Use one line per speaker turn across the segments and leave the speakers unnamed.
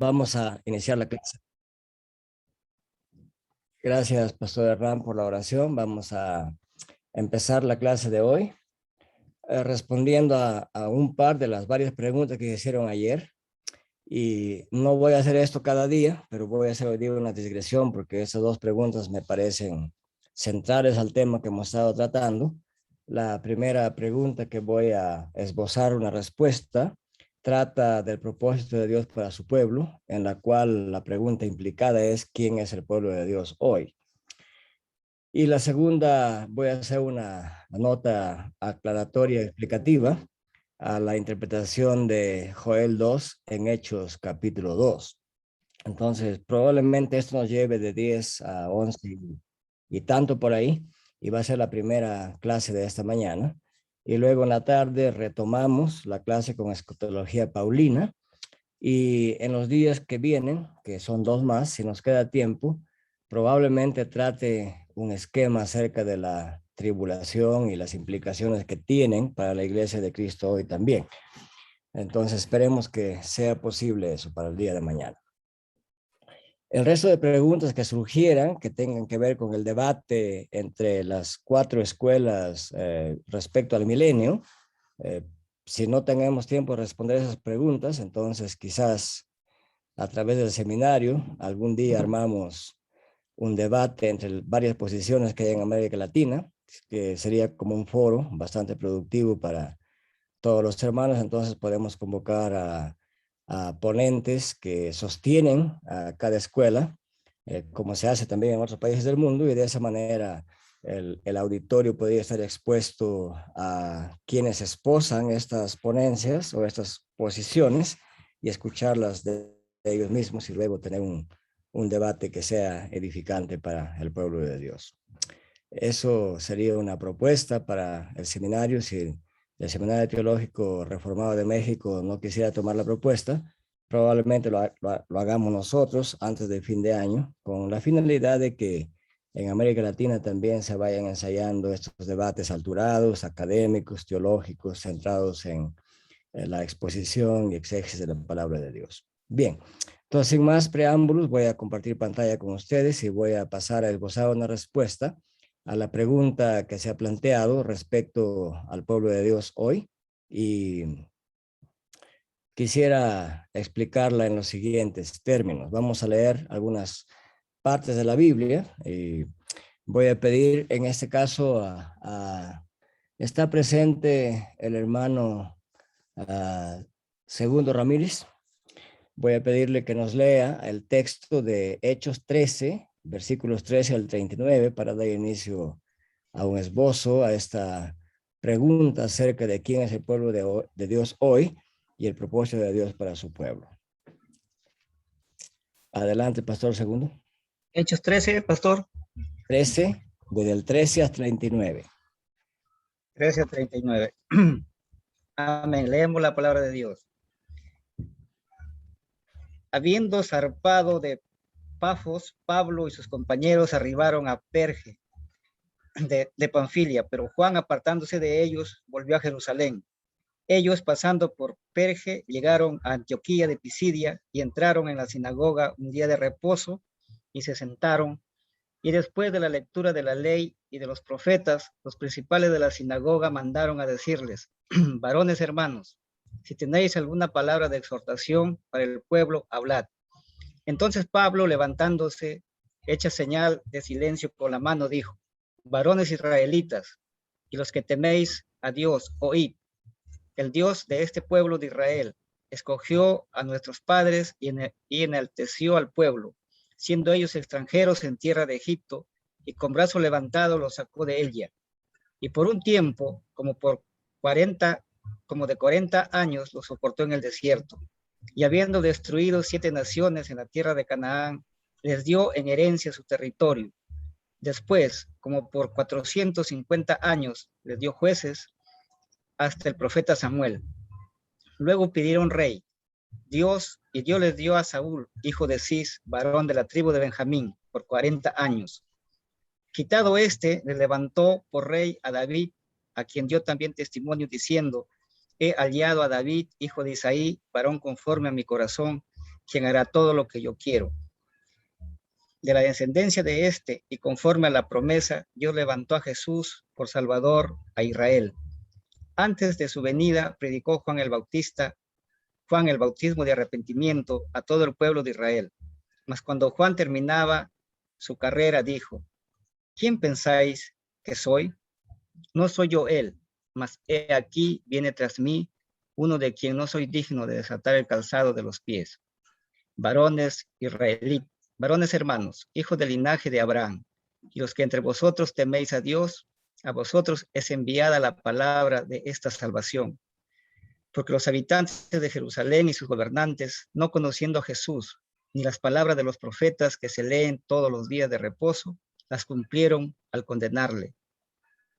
Vamos a iniciar la clase. Gracias, Pastor Herrán, por la oración. Vamos a empezar la clase de hoy respondiendo a un par de las varias preguntas que hicieron ayer. Y no voy a hacer esto cada día, pero voy a hacer hoy día una digresión porque esas dos preguntas me parecen centrales al tema que hemos estado tratando. La primera pregunta que voy a esbozar una respuesta trata del propósito de Dios para su pueblo, en la cual la pregunta implicada es ¿quién es el pueblo de Dios hoy? Y la segunda, voy a hacer una nota aclaratoria explicativa a la interpretación de Joel 2 en Hechos capítulo 2. Entonces, probablemente esto nos lleve de 10 a 11 y tanto por ahí, y va a ser la primera clase de esta mañana. Y luego en la tarde retomamos la clase con escatología paulina, y en los días que vienen, que son 2 más, si nos queda tiempo, probablemente trate un esquema acerca de la tribulación y las implicaciones que tienen para la iglesia de Cristo hoy también. Entonces esperemos que sea posible eso para el día de mañana. El resto de preguntas que surgieran, que tengan que ver con el debate entre las 4 escuelas respecto al milenio, si no tenemos tiempo de responder esas preguntas, entonces quizás a través del seminario algún día armamos un debate entre varias posiciones que hay en América Latina, que sería como un foro bastante productivo para todos los hermanos. Entonces podemos convocar a ponentes que sostienen a cada escuela, como se hace también en otros países del mundo, y de esa manera el auditorio podría estar expuesto a quienes esposan estas ponencias o estas posiciones y escucharlas de ellos mismos y luego tener un debate que sea edificante para el pueblo de Dios. Eso sería una propuesta para el seminario. Si el Seminario Teológico Reformado de México no quisiera tomar la propuesta, probablemente lo hagamos nosotros antes del fin de año, con la finalidad de que en América Latina también se vayan ensayando estos debates alturados, académicos, teológicos, centrados en la exposición y exégesis de la palabra de Dios. Bien, entonces sin más preámbulos voy a compartir pantalla con ustedes y voy a pasar a esbozar una respuesta a la pregunta que se ha planteado respecto al pueblo de Dios hoy, y quisiera explicarla en los siguientes términos. Vamos a leer algunas partes de la Biblia y voy a pedir en este caso está presente el hermano Segundo Ramírez. Voy a pedirle que nos lea el texto de Hechos 13, versículos 13 al 39, para dar inicio a un esbozo a esta pregunta acerca de quién es el pueblo de Dios hoy y el propósito de Dios para su pueblo. Adelante, Pastor Segundo.
Hechos 13, Pastor.
13, desde el 13 hasta 39.
13 a 39. Amén. Leemos la palabra de Dios. Habiendo zarpado de Pafos, Pablo y sus compañeros arribaron a Perge de Panfilia, pero Juan, apartándose de ellos, volvió a Jerusalén. Ellos, pasando por Perge, llegaron a Antioquía de Pisidia y entraron en la sinagoga un día de reposo y se sentaron. Y después de la lectura de la ley y de los profetas, los principales de la sinagoga mandaron a decirles: varones hermanos, si tenéis alguna palabra de exhortación para el pueblo, hablad. Entonces Pablo, levantándose, hecha señal de silencio con la mano, dijo: varones israelitas, y los que teméis a Dios, oíd. El Dios de este pueblo de Israel escogió a nuestros padres y enalteció al pueblo, siendo ellos extranjeros en tierra de Egipto, y con brazo levantado los sacó de ella. Y por un tiempo, como de 40 años, los soportó en el desierto. Y habiendo destruido 7 naciones en la tierra de Canaán, les dio en herencia su territorio. Después, como por 450 años, les dio jueces hasta el profeta Samuel. Luego pidieron rey. Dios les dio a Saúl, hijo de Cis, varón de la tribu de Benjamín, por 40 años. Quitado les levantó por rey a David, a quien dio también testimonio diciendo: he hallado a David, hijo de Isaí, varón conforme a mi corazón, quien hará todo lo que yo quiero. De la descendencia de este, y conforme a la promesa, Dios levantó a Jesús por Salvador a Israel. Antes de su venida, predicó Juan el bautismo de arrepentimiento a todo el pueblo de Israel. Mas cuando Juan terminaba su carrera, dijo: ¿Quién pensáis que soy? No soy yo él, mas he aquí viene tras mí uno de quien no soy digno de desatar el calzado de los pies. Varones israelitas, varones hermanos, hijos del linaje de Abraham, y los que entre vosotros teméis a Dios, a vosotros es enviada la palabra de esta salvación. Porque los habitantes de Jerusalén y sus gobernantes, no conociendo a Jesús, ni las palabras de los profetas que se leen todos los días de reposo, las cumplieron al condenarle.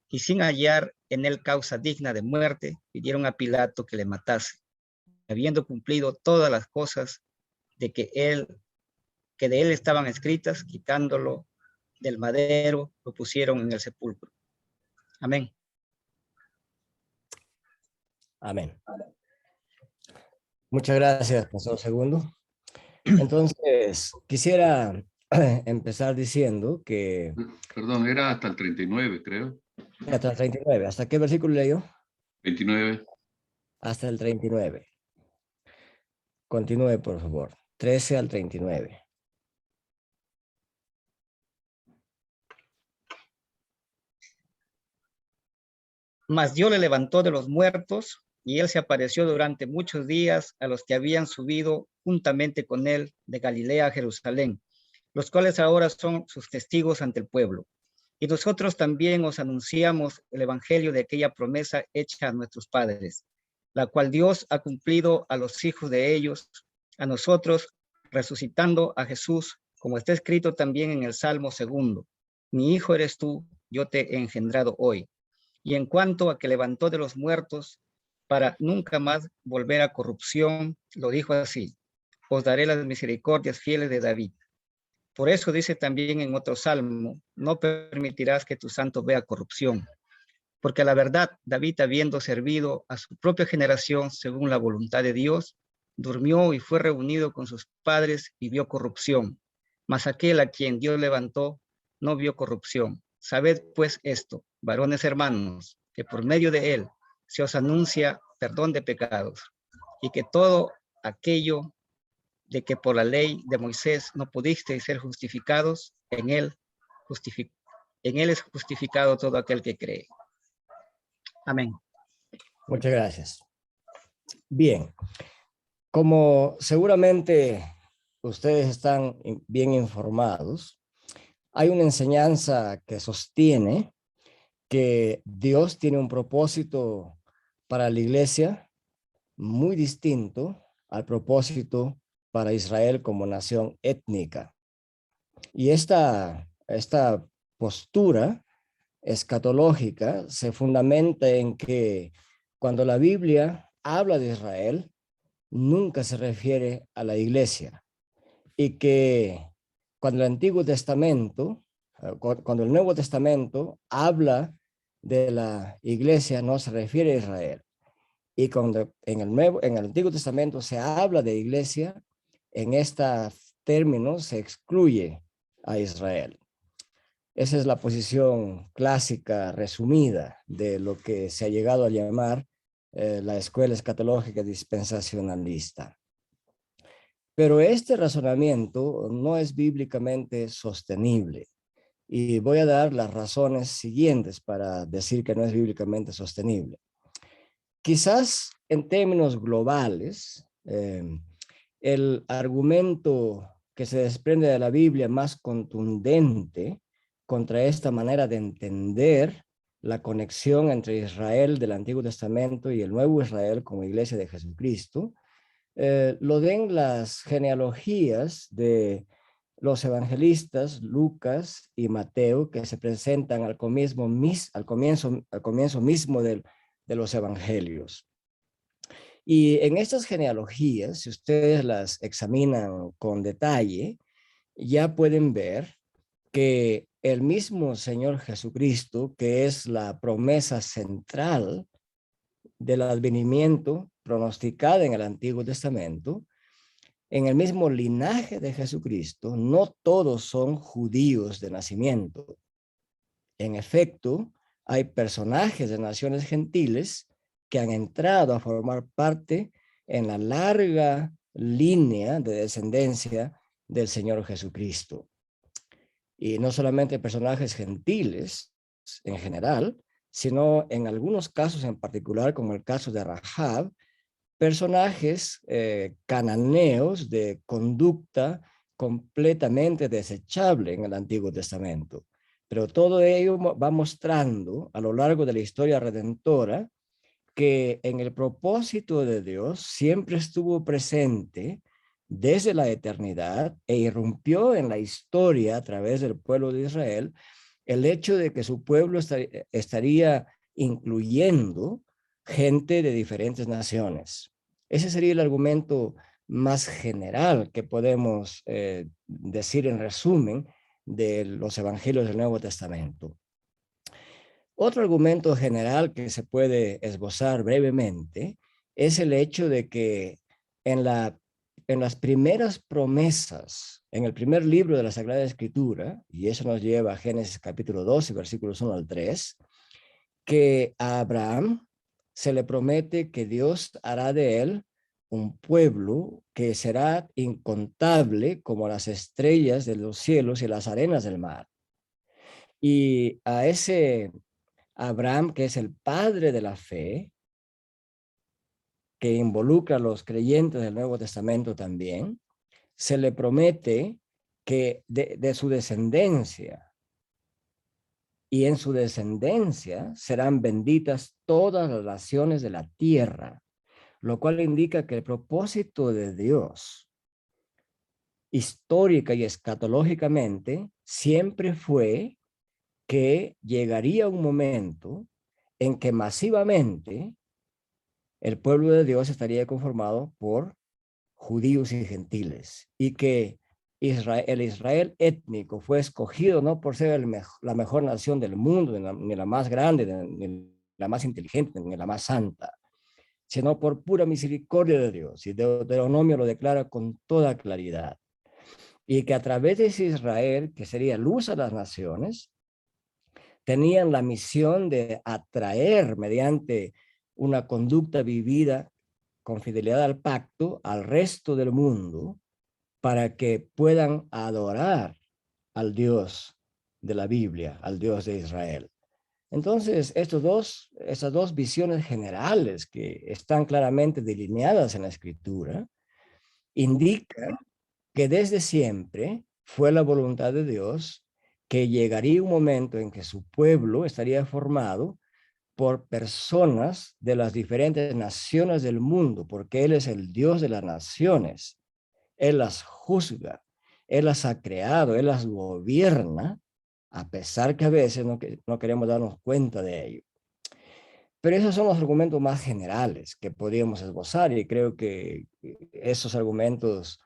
Y sin hallar en él causa digna de muerte, pidieron a Pilato que le matase, habiendo cumplido todas las cosas de que de él estaban escritas, quitándolo del madero, lo pusieron en el sepulcro. Amén.
Amén. Muchas gracias, Pastor Segundo. Entonces, quisiera empezar diciendo que...
Perdón, era hasta el 39, creo.
Hasta el 39. ¿Hasta qué versículo leyó?
29.
Hasta el 39. Continúe, por favor. 13 al 39.
Mas Dios le levantó de los muertos, y él se apareció durante muchos días a los que habían subido juntamente con él de Galilea a Jerusalén, los cuales ahora son sus testigos ante el pueblo. Y nosotros también os anunciamos el evangelio de aquella promesa hecha a nuestros padres, la cual Dios ha cumplido a los hijos de ellos, a nosotros, resucitando a Jesús, como está escrito también en el Salmo 2: Mi hijo eres tú, yo te he engendrado hoy. Y en cuanto a que levantó de los muertos para nunca más volver a corrupción, lo dijo así: os daré las misericordias fieles de David. Por eso dice también en otro salmo: no permitirás que tu santo vea corrupción. Porque a la verdad, David, habiendo servido a su propia generación según la voluntad de Dios, durmió y fue reunido con sus padres y vio corrupción. Mas aquel a quien Dios levantó no vio corrupción. Sabed pues esto, varones hermanos, que por medio de él se os anuncia perdón de pecados, y que todo aquello de que por la ley de Moisés no pudisteis ser justificados, en él es justificado todo aquel que cree. Amén.
Muchas gracias. Bien, como seguramente ustedes están bien informados, hay una enseñanza que sostiene que Dios tiene un propósito para la iglesia muy distinto al propósito para Israel como nación étnica. Y esta postura escatológica se fundamenta en que cuando la Biblia habla de Israel, nunca se refiere a la iglesia. Y que cuando el Antiguo Testamento, cuando el Nuevo Testamento habla de la iglesia, no se refiere a Israel. Y cuando en el Antiguo Testamento se habla de iglesia, en este término se excluye a Israel. Esa es la posición clásica resumida de lo que se ha llegado a llamar la escuela escatológica dispensacionalista. Pero este razonamiento no es bíblicamente sostenible. Y voy a dar las razones siguientes para decir que no es bíblicamente sostenible. Quizás en términos globales, el argumento que se desprende de la Biblia más contundente contra esta manera de entender la conexión entre Israel del Antiguo Testamento y el Nuevo Israel como Iglesia de Jesucristo, lo den las genealogías de los evangelistas Lucas y Mateo, que se presentan al comienzo mismo de los evangelios. Y en estas genealogías, si ustedes las examinan con detalle, ya pueden ver que el mismo Señor Jesucristo, que es la promesa central del advenimiento pronosticada en el Antiguo Testamento, en el mismo linaje de Jesucristo, no todos son judíos de nacimiento. En efecto, hay personajes de naciones gentiles que han entrado a formar parte en la larga línea de descendencia del Señor Jesucristo. Y no solamente personajes gentiles en general, sino en algunos casos en particular, como el caso de Rahab, personajes cananeos de conducta completamente desechable en el Antiguo Testamento. Pero todo ello va mostrando a lo largo de la historia redentora que en el propósito de Dios siempre estuvo presente desde la eternidad e irrumpió en la historia a través del pueblo de Israel el hecho de que su pueblo estaría incluyendo gente de diferentes naciones. Ese sería el argumento más general que podemos decir en resumen de los evangelios del Nuevo Testamento. Otro argumento general que se puede esbozar brevemente es el hecho de que en las primeras promesas, en el primer libro de la Sagrada Escritura, y eso nos lleva a Génesis capítulo 12, versículos 1 al 3, que a Abraham se le promete que Dios hará de él un pueblo que será incontable como las estrellas de los cielos y las arenas del mar. Y a ese Abraham, que es el padre de la fe, que involucra a los creyentes del Nuevo Testamento también, se le promete que de su descendencia, y en su descendencia serán benditas todas las naciones de la tierra, lo cual indica que el propósito de Dios, histórica y escatológicamente, siempre fue que llegaría un momento en que masivamente el pueblo de Dios estaría conformado por judíos y gentiles, y que el Israel étnico fue escogido no por ser la mejor nación del mundo, ni la más grande, ni la más inteligente, ni la más santa, sino por pura misericordia de Dios. Y Deuteronomio lo declara con toda claridad. Y que a través de ese Israel, que sería luz a las naciones, tenían la misión de atraer mediante una conducta vivida con fidelidad al pacto al resto del mundo para que puedan adorar al Dios de la Biblia, al Dios de Israel. Entonces, esas dos visiones generales que están claramente delineadas en la Escritura indican que desde siempre fue la voluntad de Dios que llegaría un momento en que su pueblo estaría formado por personas de las diferentes naciones del mundo, porque Él es el Dios de las naciones. Él las juzga, Él las ha creado, Él las gobierna, a pesar que a veces no queremos darnos cuenta de ello. Pero esos son los argumentos más generales que podríamos esbozar, y creo que esos argumentos,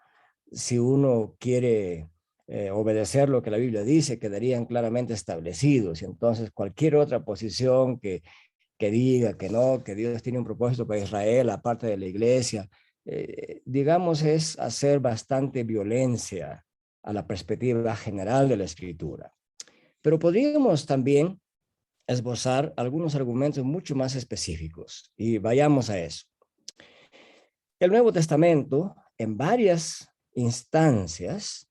si uno quiere obedecer lo que la Biblia dice, quedarían claramente establecidos. Y entonces cualquier otra posición que diga que no, que Dios tiene un propósito para Israel, aparte de la iglesia, digamos, es hacer bastante violencia a la perspectiva general de la Escritura. Pero podríamos también esbozar algunos argumentos mucho más específicos, y vayamos a eso. El Nuevo Testamento, en varias instancias,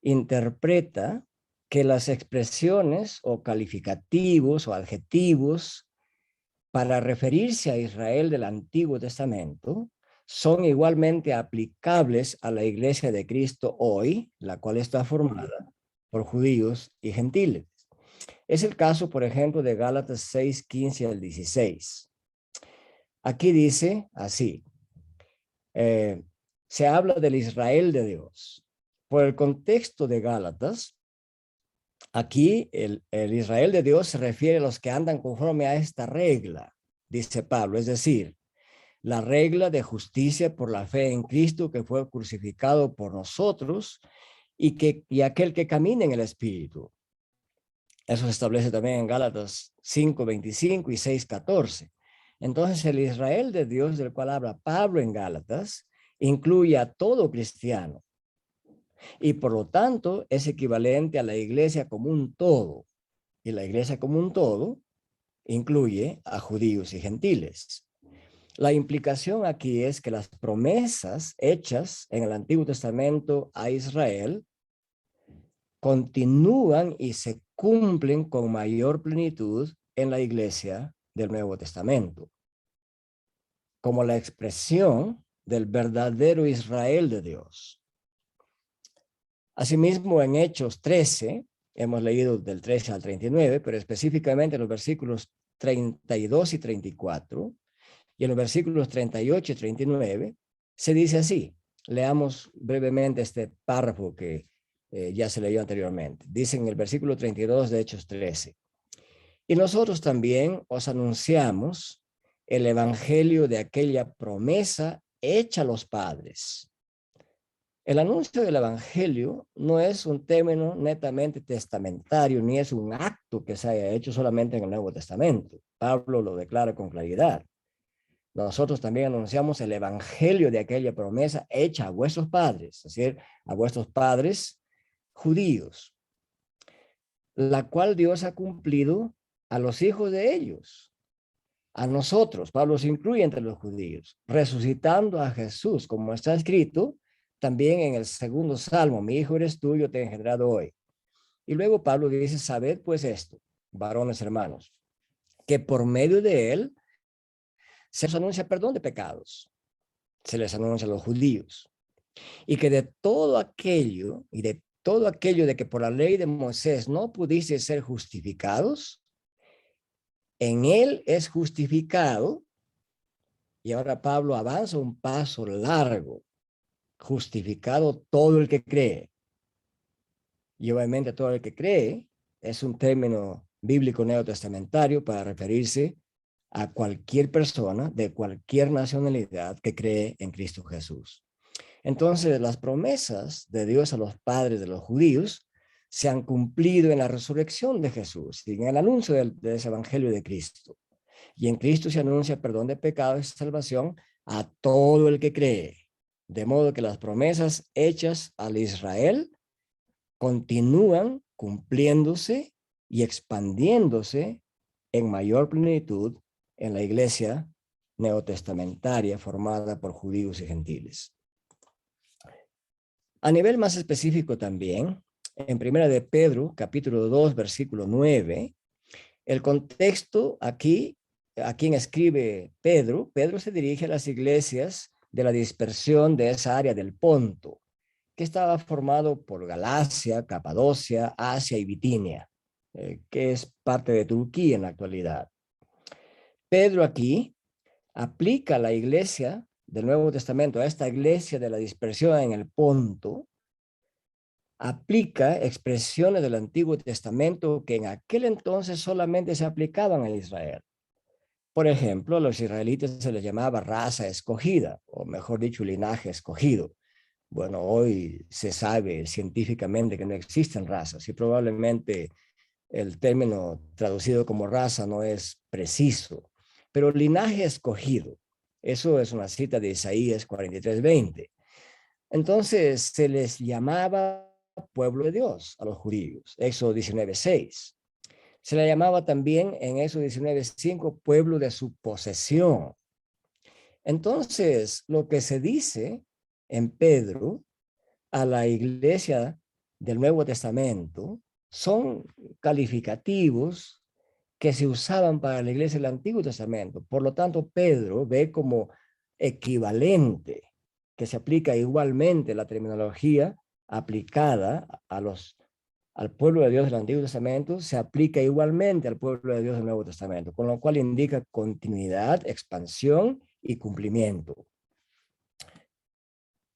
interpreta que las expresiones o calificativos o adjetivos para referirse a Israel del Antiguo Testamento son igualmente aplicables a la Iglesia de Cristo hoy, la cual está formada por judíos y gentiles. Es el caso, por ejemplo, de Gálatas 6, 15 al 16. Aquí dice así, se habla del Israel de Dios. Por el contexto de Gálatas, aquí el Israel de Dios se refiere a los que andan conforme a esta regla, dice Pablo, es decir, la regla de justicia por la fe en Cristo que fue crucificado por nosotros y aquel que camina en el Espíritu. Eso se establece también en Gálatas 5:25 y 6:14. Entonces el Israel de Dios del cual habla Pablo en Gálatas incluye a todo cristiano y por lo tanto es equivalente a la iglesia como un todo. Y la iglesia como un todo incluye a judíos y gentiles. La implicación aquí es que las promesas hechas en el Antiguo Testamento a Israel continúan y se cumplen con mayor plenitud en la iglesia del Nuevo Testamento, como la expresión del verdadero Israel de Dios. Asimismo, en Hechos 13, hemos leído del 13 al 39, pero específicamente los versículos 32 y 34, y en los versículos 38 y 39, se dice así. Leamos brevemente este párrafo que ya se leyó anteriormente. Dice en el versículo 32 de Hechos 13. Y nosotros también os anunciamos el evangelio de aquella promesa hecha a los padres. El anuncio del evangelio no es un término netamente testamentario, ni es un acto que se haya hecho solamente en el Nuevo Testamento. Pablo lo declara con claridad. Nosotros también anunciamos el evangelio de aquella promesa hecha a vuestros padres, es decir, a vuestros padres judíos, la cual Dios ha cumplido a los hijos de ellos, a nosotros. Pablo se incluye entre los judíos, resucitando a Jesús, como está escrito también en el segundo salmo: mi hijo eres tú, yo te he engendrado hoy. Y luego Pablo dice: sabed pues esto, varones hermanos, que por medio de él se les anuncia perdón de pecados, se les anuncia a los judíos, y que de todo aquello de que por la ley de Moisés no pudiste ser justificados, en él es justificado. Y ahora Pablo avanza un paso largo: justificado todo el que cree. Y obviamente todo el que cree es un término bíblico neotestamentario para referirse a cualquier persona de cualquier nacionalidad que cree en Cristo Jesús. Entonces, las promesas de Dios a los padres de los judíos se han cumplido en la resurrección de Jesús y en el anuncio de ese evangelio de Cristo. Y en Cristo se anuncia perdón de pecados y salvación a todo el que cree. De modo que las promesas hechas al Israel continúan cumpliéndose y expandiéndose en mayor plenitud en la iglesia neotestamentaria formada por judíos y gentiles. A nivel más específico también, en Primera de Pedro, capítulo 2, versículo 9, el contexto aquí, a quien escribe Pedro, Pedro se dirige a las iglesias de la dispersión de esa área del Ponto, que estaba formado por Galacia, Capadocia, Asia y Bitinia, que es parte de Turquía en la actualidad. Pedro aquí aplica a la iglesia del Nuevo Testamento, a esta iglesia de la dispersión en el Ponto, aplica expresiones del Antiguo Testamento que en aquel entonces solamente se aplicaban a Israel. Por ejemplo, a los israelitas se les llamaba raza escogida, o mejor dicho, linaje escogido. Bueno, hoy se sabe científicamente que no existen razas y probablemente el término traducido como raza no es preciso, pero linaje escogido, eso es una cita de Isaías 43:20. Entonces se les llamaba pueblo de Dios a los judíos, Éxodo 19:6. Se le llamaba también en Éxodo 19:5 pueblo de su posesión. Entonces, lo que se dice en Pedro a la iglesia del Nuevo Testamento son calificativos que se usaban para la iglesia del Antiguo Testamento. Por lo tanto, Pedro ve como equivalente que se aplica igualmente la terminología aplicada al pueblo de Dios del Antiguo Testamento, se aplica igualmente al pueblo de Dios del Nuevo Testamento, con lo cual indica continuidad, expansión y cumplimiento.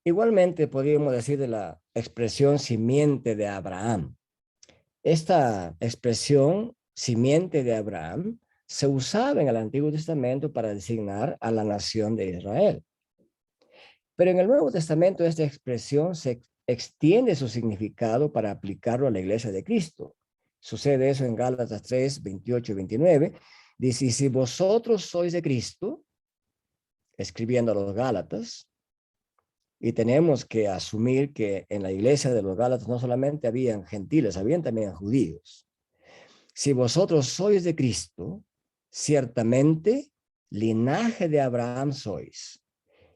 Igualmente podríamos decir de la expresión simiente de Abraham. Esta expresión simiente de Abraham se usaba en el Antiguo Testamento para designar a la nación de Israel. Pero en el Nuevo Testamento esta expresión se extiende su significado para aplicarlo a la iglesia de Cristo. Sucede eso en Gálatas 3, 28 y 29. Dice: y si vosotros sois de Cristo, escribiendo a los Gálatas, Y tenemos que asumir que en la iglesia de los Gálatas no solamente habían gentiles, habían también judíos. Si vosotros sois de Cristo, ciertamente linaje de Abraham sois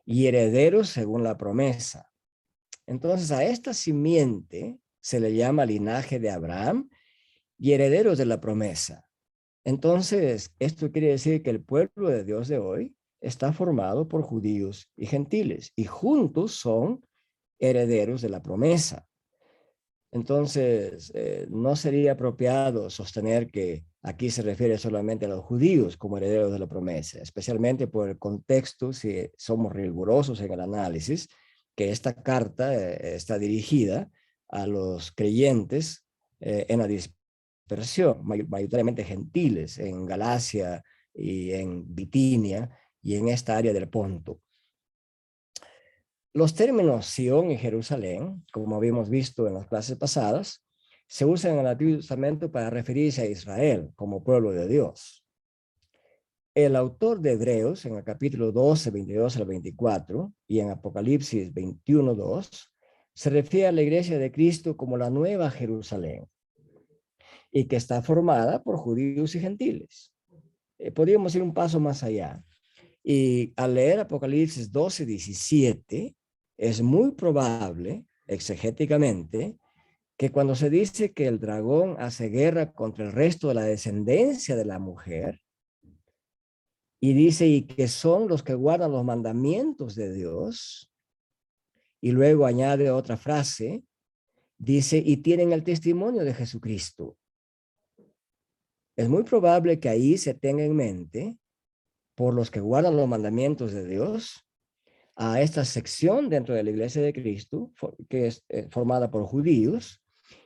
y herederos según la promesa. Entonces a esta simiente se le llama linaje de Abraham y herederos de la promesa. Entonces, esto quiere decir que el pueblo de Dios de hoy está formado por judíos y gentiles y juntos son herederos de la promesa. Entonces, no sería apropiado sostener que aquí se refiere solamente a los judíos como herederos de la promesa, especialmente por el contexto, si somos rigurosos en el análisis, que esta carta está dirigida a los creyentes en la dispersión, mayoritariamente gentiles, en Galacia y en Bitinia y en esta área del Ponto. Los términos Sion y Jerusalén, como habíamos visto en las clases pasadas, se usan en el Antiguo Testamento para referirse a Israel como pueblo de Dios. El autor de Hebreos, en el capítulo 12, 22 al 24, y en Apocalipsis 21, 2, se refiere a la iglesia de Cristo como la nueva Jerusalén, y que está formada por judíos y gentiles. Podríamos ir un paso más allá. Y al leer Apocalipsis 12, 17, es muy probable, exegéticamente, que cuando se dice que el dragón hace guerra contra el resto de la descendencia de la mujer, y dice, y que son los que guardan los mandamientos de Dios, y luego añade otra frase, dice, y tienen el testimonio de Jesucristo. Es muy probable que ahí se tenga en mente, por los que guardan los mandamientos de Dios, a esta sección dentro de la iglesia de Cristo, que es formada por judíos,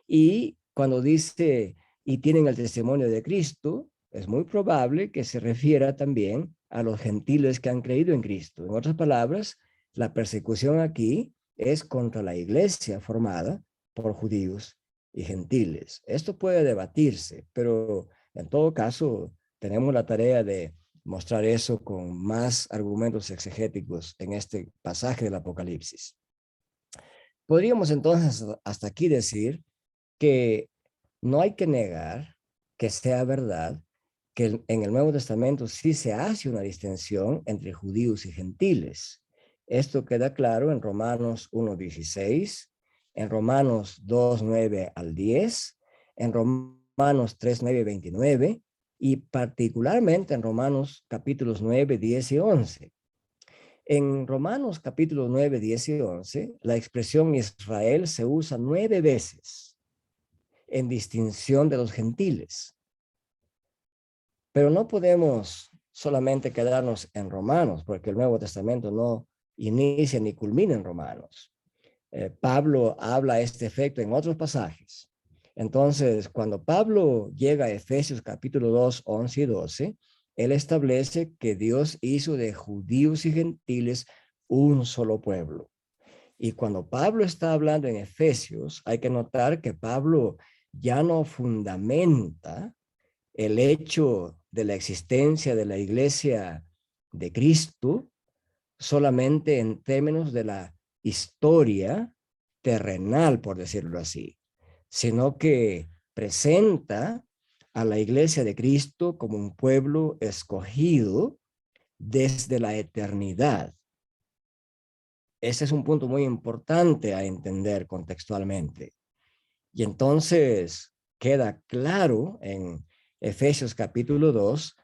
y cuando dice, y tienen el testimonio de Cristo, es muy probable que se refiera también a los gentiles que han creído en Cristo. En otras palabras, la persecución aquí es contra la iglesia formada por judíos y gentiles. Esto puede debatirse, pero en todo caso tenemos la tarea de mostrar eso con más argumentos exegéticos en este pasaje del Apocalipsis. Podríamos entonces hasta aquí decir que no hay que negar que sea verdad que en el Nuevo Testamento sí se hace una distinción entre judíos y gentiles. Esto queda claro en Romanos 1:16, en Romanos 2:9 al 10, en Romanos 3:9 y 29, y particularmente en Romanos capítulos 9, 10 y 11. En Romanos capítulos 9, 10 y 11, la expresión Israel se usa 9 veces en distinción de los gentiles. Pero no podemos solamente quedarnos en Romanos, porque el Nuevo Testamento no inicia ni culmina en Romanos. Pablo habla a este efecto en otros pasajes. Entonces, cuando Pablo llega a Efesios capítulo 2, 11 y 12, él establece que Dios hizo de judíos y gentiles un solo pueblo. Y cuando Pablo está hablando en Efesios, hay que notar que Pablo ya no fundamenta el hecho de la existencia de la iglesia de Cristo solamente en términos de la historia terrenal, por decirlo así, sino que presenta a la iglesia de Cristo como un pueblo escogido desde la eternidad. Ese es un punto muy importante a entender contextualmente. Y entonces queda claro en Efesios capítulo 2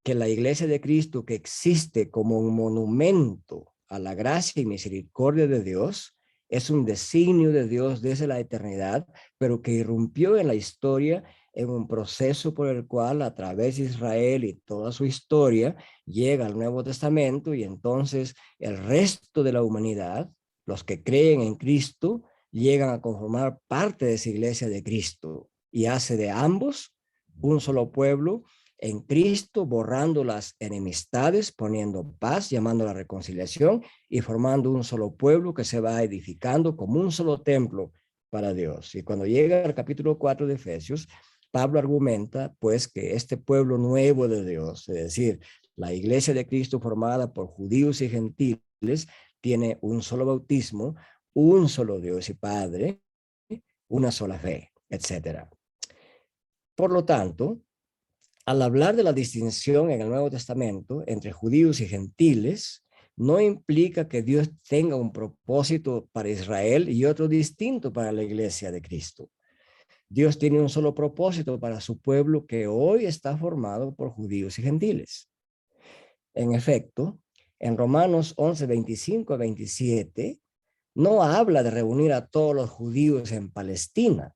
que la iglesia de Cristo, que existe como un monumento a la gracia y misericordia de Dios, es un designio de Dios desde la eternidad, pero que irrumpió en la historia en un proceso por el cual a través de Israel y toda su historia llega al Nuevo Testamento, y entonces el resto de la humanidad, los que creen en Cristo, llegan a conformar parte de esa iglesia de Cristo y hace de ambos un solo pueblo en Cristo, borrando las enemistades, poniendo paz, llamando a la reconciliación y formando un solo pueblo que se va edificando como un solo templo para Dios. Y cuando llega al capítulo 4 de Efesios, Pablo argumenta pues que este pueblo nuevo de Dios, es decir, la iglesia de Cristo formada por judíos y gentiles, tiene un solo bautismo, un solo Dios y Padre, una sola fe, etc. Por lo tanto, al hablar de la distinción en el Nuevo Testamento entre judíos y gentiles, no implica que Dios tenga un propósito para Israel y otro distinto para la iglesia de Cristo. Dios tiene un solo propósito para su pueblo que hoy está formado por judíos y gentiles. En efecto, en Romanos 11, 25 a 27, no habla de reunir a todos los judíos en Palestina.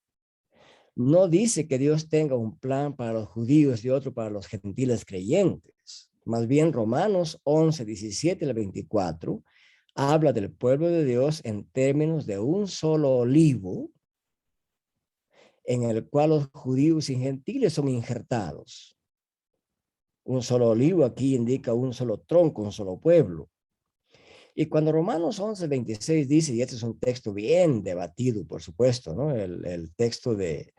No dice que Dios tenga un plan para los judíos y otro para los gentiles creyentes. Más bien, Romanos 11, 17 al 24 habla del pueblo de Dios en términos de un solo olivo, en el cual los judíos y gentiles son injertados. Un solo olivo aquí indica un solo tronco, un solo pueblo. Y cuando Romanos 11, 26 dice, y este es un texto bien debatido, por supuesto, ¿no? El texto de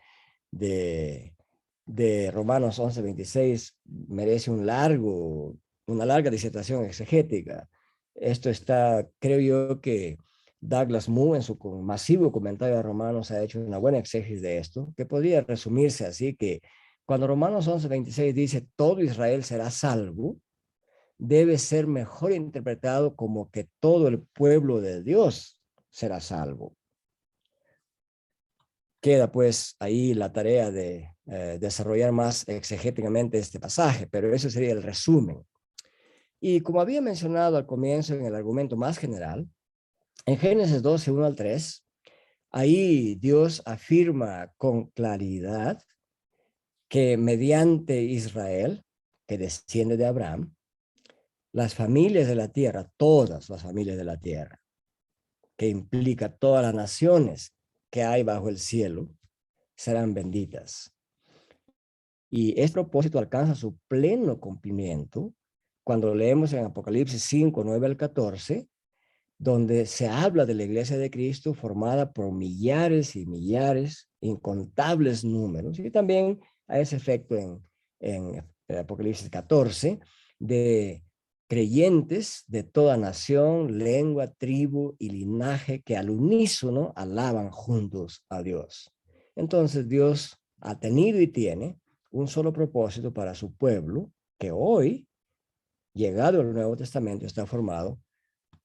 Romanos 11, 26 merece una larga disertación exegética. Esto está, creo yo que Douglas Moo en su masivo comentario de Romanos ha hecho una buena exégesis de esto, que podría resumirse así que cuando Romanos 11, 26 dice todo Israel será salvo, debe ser mejor interpretado como que todo el pueblo de Dios será salvo. Queda pues ahí la tarea de desarrollar más exegéticamente este pasaje, pero eso sería el resumen. Y como había mencionado al comienzo en el argumento más general, en Génesis 12, 1 al 3, ahí Dios afirma con claridad que mediante Israel, que desciende de Abraham, las familias de la tierra, todas las familias de la tierra, que implica todas las naciones que hay bajo el cielo, serán benditas. Y este propósito alcanza su pleno cumplimiento cuando leemos en Apocalipsis 5, 9 al 14, donde se habla de la iglesia de Cristo formada por millares y millares, incontables números, y también a ese efecto en Apocalipsis 14, de creyentes de toda nación, lengua, tribu y linaje que al unísono alaban juntos a Dios. Entonces Dios ha tenido y tiene un solo propósito para su pueblo, que hoy, llegado al Nuevo Testamento, está formado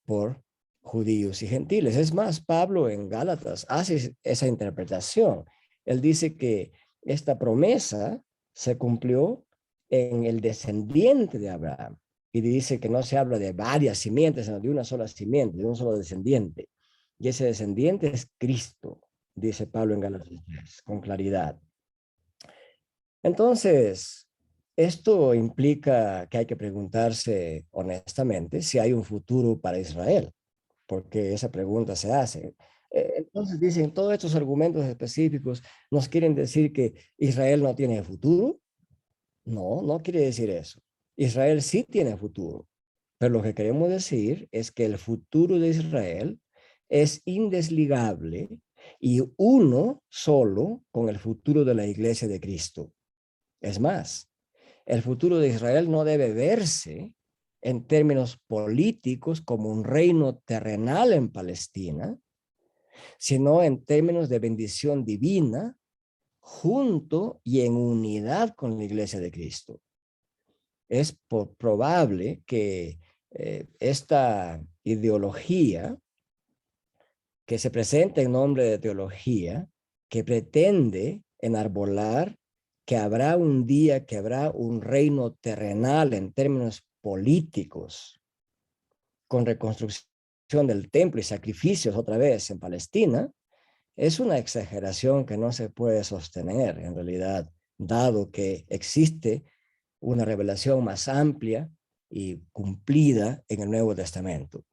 por judíos y gentiles. Es más, Pablo en Gálatas hace esa interpretación. Él dice que esta promesa se cumplió en el descendiente de Abraham. Y dice que no se habla de varias simientes, sino de una sola simiente, de un solo descendiente. Y ese descendiente es Cristo, dice Pablo en Gálatas 3, con claridad. Entonces, esto implica que hay que preguntarse honestamente si hay un futuro para Israel, porque esa pregunta se hace. Entonces dicen, todos estos argumentos específicos nos quieren decir que Israel no tiene futuro. No, no quiere decir eso. Israel sí tiene futuro, pero lo que queremos decir es que el futuro de Israel es indesligable y uno solo con el futuro de la iglesia de Cristo. Es más, el futuro de Israel no debe verse en términos políticos como un reino terrenal en Palestina, sino en términos de bendición divina junto y en unidad con la iglesia de Cristo. Es probable que esta ideología que se presenta en nombre de teología, que pretende enarbolar que habrá un día, que habrá un reino terrenal en términos políticos, con reconstrucción del templo y sacrificios otra vez en Palestina, es una exageración que no se puede sostener en realidad, dado que existe una revelación más amplia y cumplida en el Nuevo Testamento.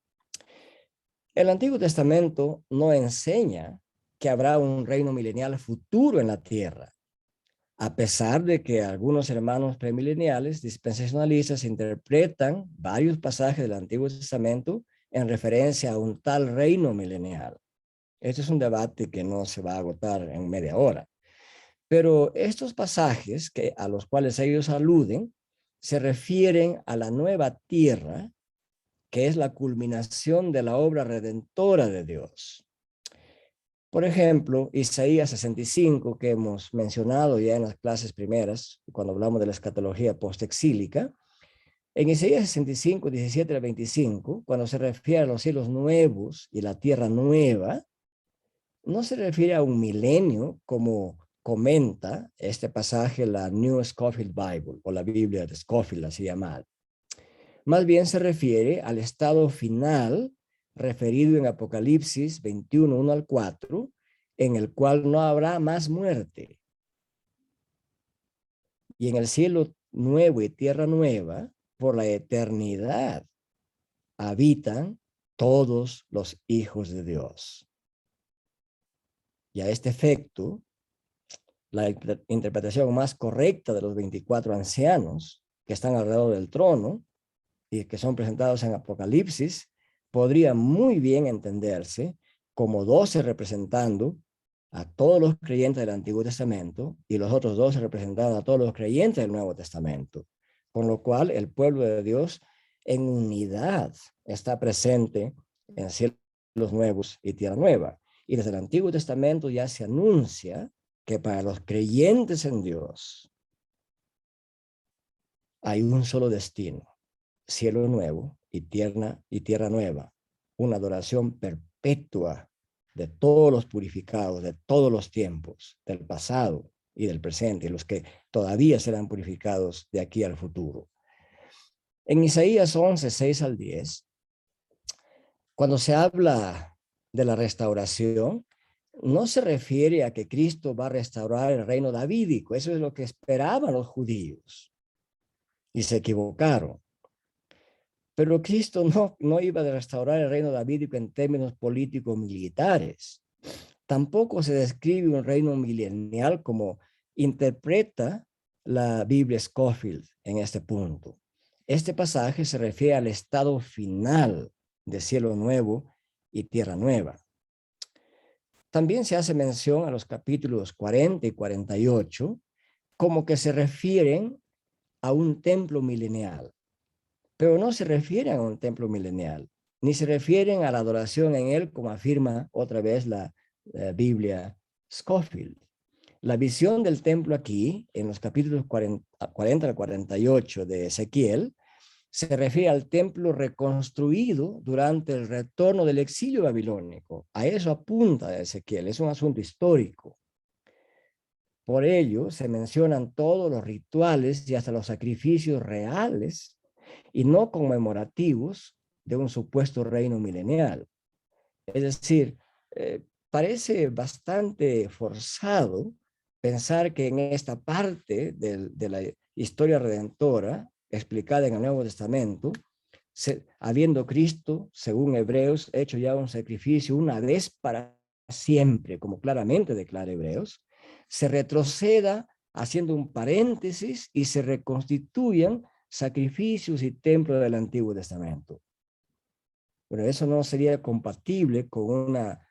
El Antiguo Testamento no enseña que habrá un reino milenial futuro en la tierra, a pesar de que algunos hermanos premileniales dispensacionalistas interpretan varios pasajes del Antiguo Testamento en referencia a un tal reino milenial. Este es un debate que no se va a agotar en media hora. Pero estos pasajes a los cuales ellos aluden se refieren a la nueva tierra que es la culminación de la obra redentora de Dios. Por ejemplo, Isaías 65, que hemos mencionado ya en las clases primeras, cuando hablamos de la escatología postexílica, en Isaías 65, 17 al 25, cuando se refiere a los cielos nuevos y la tierra nueva, no se refiere a un milenio como comenta este pasaje la New Scofield Bible, o la Biblia de Scofield, así llamada. Más bien se refiere al estado final referido en Apocalipsis 21, 1 al 4, en el cual no habrá más muerte. Y en el cielo nuevo y tierra nueva, por la eternidad, habitan todos los hijos de Dios. Y a este efecto, la interpretación más correcta de los 24 ancianos que están alrededor del trono y que son presentados en Apocalipsis, podría muy bien entenderse como 12 representando a todos los creyentes del Antiguo Testamento y los otros 12 representando a todos los creyentes del Nuevo Testamento. Con lo cual, el pueblo de Dios en unidad está presente en cielos nuevos y tierra nueva. Y desde el Antiguo Testamento ya se anuncia que para los creyentes en Dios hay un solo destino: cielo nuevo y tierra nueva, una adoración perpetua de todos los purificados, de todos los tiempos, del pasado y del presente, y los que todavía serán purificados de aquí al futuro. En Isaías 11, 6 al 10, cuando se habla de la restauración, no se refiere a que Cristo va a restaurar el reino davídico. Eso es lo que esperaban los judíos y se equivocaron. Pero Cristo no iba a restaurar el reino davídico en términos políticos militares. Tampoco se describe un reino milenial como interpreta la Biblia Scofield en este punto. Este pasaje se refiere al estado final de cielo nuevo y tierra nueva. También se hace mención a los capítulos 40 y 48 como que se refieren a un templo milenial, pero no se refieren a un templo milenial, ni se refieren a la adoración en él, como afirma otra vez la Biblia Scofield. La visión del templo aquí, en los capítulos 40 al 48 de Ezequiel, se refiere al templo reconstruido durante el retorno del exilio babilónico. A eso apunta Ezequiel, es un asunto histórico. Por ello, se mencionan todos los rituales y hasta los sacrificios reales y no conmemorativos de un supuesto reino milenial. Es decir, parece bastante forzado pensar que en esta parte de la historia redentora explicada en el Nuevo Testamento, habiendo Cristo, según Hebreos, hecho ya un sacrificio una vez para siempre, como claramente declara Hebreos, se retroceda haciendo un paréntesis y se reconstituyan sacrificios y templos del Antiguo Testamento. Pero eso no sería compatible con una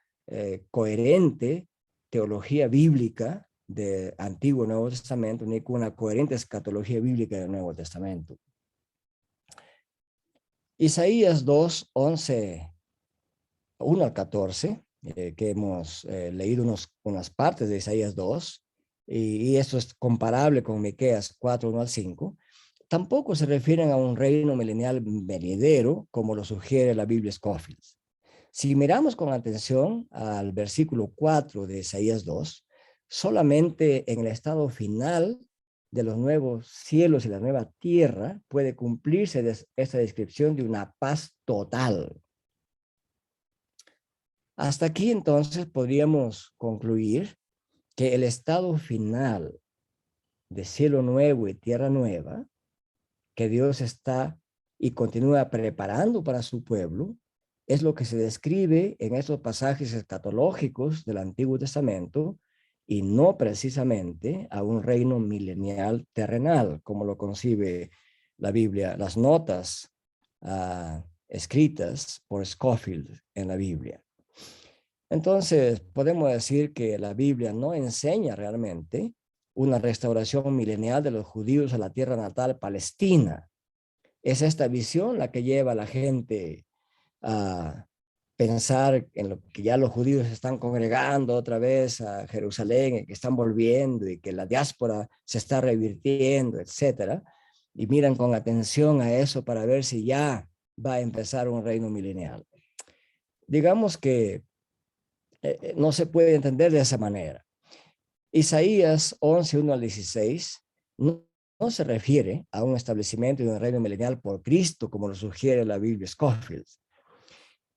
coherente teología bíblica del Antiguo y Nuevo Testamento, ni con una coherente escatología bíblica del Nuevo Testamento. Isaías 2, 11, 1 al 14, que hemos leído unas partes de Isaías 2, y esto es comparable con Miqueas 4, 1 al 5, tampoco se refieren a un reino milenial venidero, como lo sugiere la Biblia Scofield. Si miramos con atención al versículo 4 de Isaías 2, solamente en el estado final de los nuevos cielos y la nueva tierra puede cumplirse esta descripción de una paz total. Hasta aquí entonces podríamos concluir que el estado final de cielo nuevo y tierra nueva que Dios está y continúa preparando para su pueblo es lo que se describe en estos pasajes escatológicos del Antiguo Testamento, y no precisamente a un reino milenial terrenal, como lo concibe la Biblia, las notas escritas por Scofield en la Biblia. Entonces, podemos decir que la Biblia no enseña realmente una restauración milenial de los judíos a la tierra natal palestina, Es esta visión la que lleva a la gente a pensar en lo que ya los judíos se están congregando otra vez a Jerusalén, y que están volviendo y que la diáspora se está revirtiendo, etcétera. Y miran con atención a eso para ver si ya va a empezar un reino milenial. Digamos que no se puede entender de esa manera. Isaías 11, 1 al 16 no se refiere a un establecimiento de un reino milenial por Cristo, como lo sugiere la Biblia Scofield.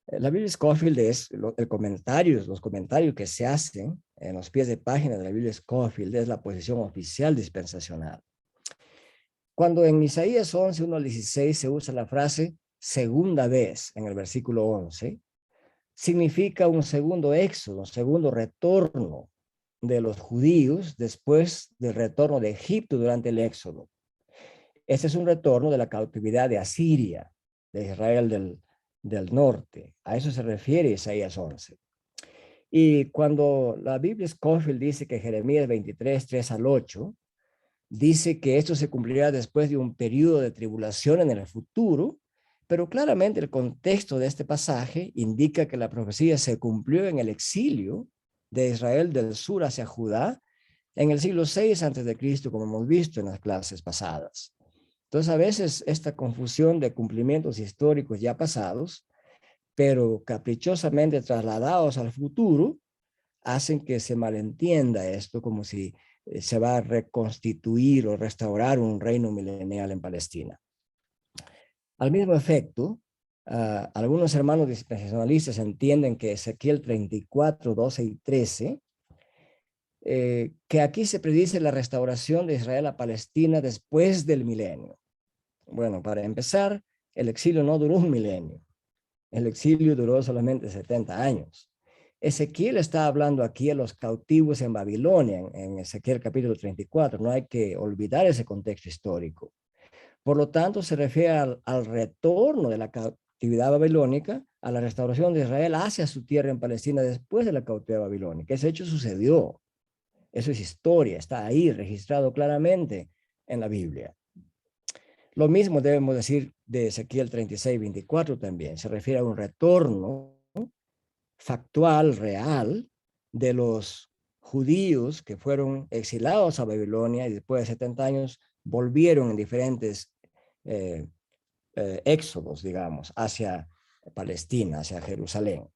La Biblia Scofield es los comentarios que se hacen en los pies de página de la Biblia Scofield, es la posición oficial dispensacional. Cuando en Isaías 11, 1 al 16 se usa la frase segunda vez en el versículo 11, significa un segundo éxodo, un segundo retorno de los judíos después del retorno de Egipto durante el éxodo. Este es un retorno de la cautividad de Asiria, de Israel del norte. A eso se refiere Isaías 11. Y cuando la Biblia Scofield dice que Jeremías 23, 3 al 8, dice que esto se cumplirá después de un periodo de tribulación en el futuro, pero claramente el contexto de este pasaje indica que la profecía se cumplió en el exilio de Israel del sur hacia Judá en el siglo VI a.C., como hemos visto en las clases pasadas. Entonces, a veces esta confusión de cumplimientos históricos ya pasados, pero caprichosamente trasladados al futuro, hacen que se malentienda esto como si se va a reconstituir o restaurar un reino milenial en Palestina. Al mismo efecto, algunos hermanos dispensacionalistas entienden que Ezequiel 34, 12 y 13, que aquí se predice la restauración de Israel a Palestina después del milenio. Bueno, para empezar, el exilio no duró un milenio. El exilio duró solamente 70 años. Ezequiel está hablando aquí a los cautivos en Babilonia, en Ezequiel capítulo 34. No hay que olvidar ese contexto histórico. Por lo tanto, se refiere al retorno de la cautividad babilónica, a la restauración de Israel hacia su tierra en Palestina después de la cautividad babilónica. Ese hecho sucedió. Eso es historia, está ahí registrado claramente en la Biblia. Lo mismo debemos decir de Ezequiel 36, 24 también. Se refiere a un retorno factual, real, de los judíos que fueron exilados a Babilonia y después de 70 años volvieron en diferentes éxodos, digamos, hacia Palestina, hacia Jerusalén.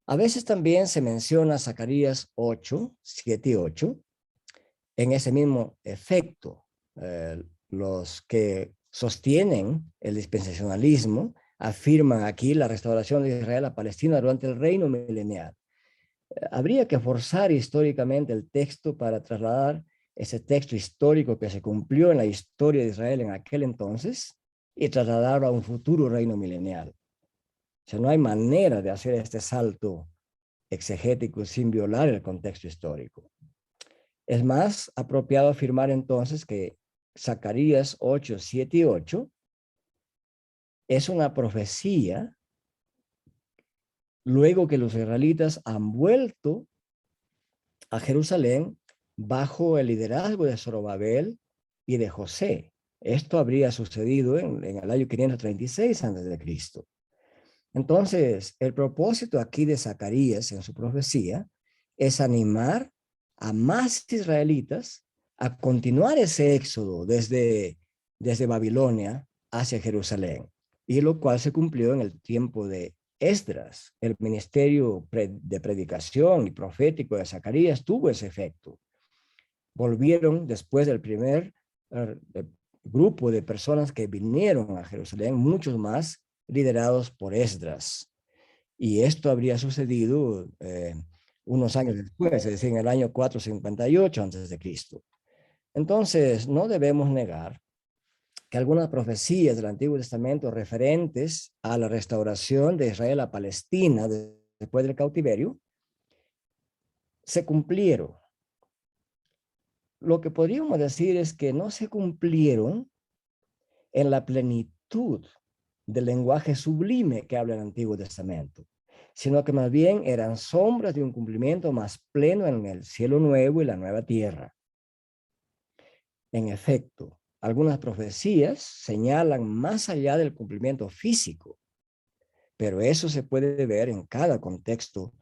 A veces también se menciona Zacarías 8, 7 y 8, en ese mismo efecto. Los que sostienen el dispensacionalismo afirman aquí la restauración de Israel a Palestina durante el reino milenial. Habría que forzar históricamente el texto para trasladar ese texto histórico que se cumplió en la historia de Israel en aquel entonces y trasladarlo a un futuro reino milenial. O sea, no hay manera de hacer este salto exegético sin violar el contexto histórico. Es más apropiado afirmar entonces que Zacarías 8, 7 y 8 es una profecía luego que los israelitas han vuelto a Jerusalén bajo el liderazgo de Zorobabel y de José. Esto habría sucedido en el año 536 a.C. Entonces, el propósito aquí de Zacarías en su profecía es animar a más israelitas a continuar ese éxodo desde Babilonia hacia Jerusalén, y lo cual se cumplió en el tiempo de Esdras. El ministerio de predicación y profético de Zacarías tuvo ese efecto. Volvieron después del primer grupo de personas que vinieron a Jerusalén, muchos más liderados por Esdras. Y esto habría sucedido unos años después, es decir, en el año 458 a.C. Entonces, no debemos negar que algunas profecías del Antiguo Testamento referentes a la restauración de Israel a Palestina después del cautiverio se cumplieron. Lo que podríamos decir es que no se cumplieron en la plenitud del lenguaje sublime que habla el Antiguo Testamento, sino que más bien eran sombras de un cumplimiento más pleno en el cielo nuevo y la nueva tierra. En efecto, Algunas profecías señalan más allá del cumplimiento físico, pero eso se puede ver en cada contexto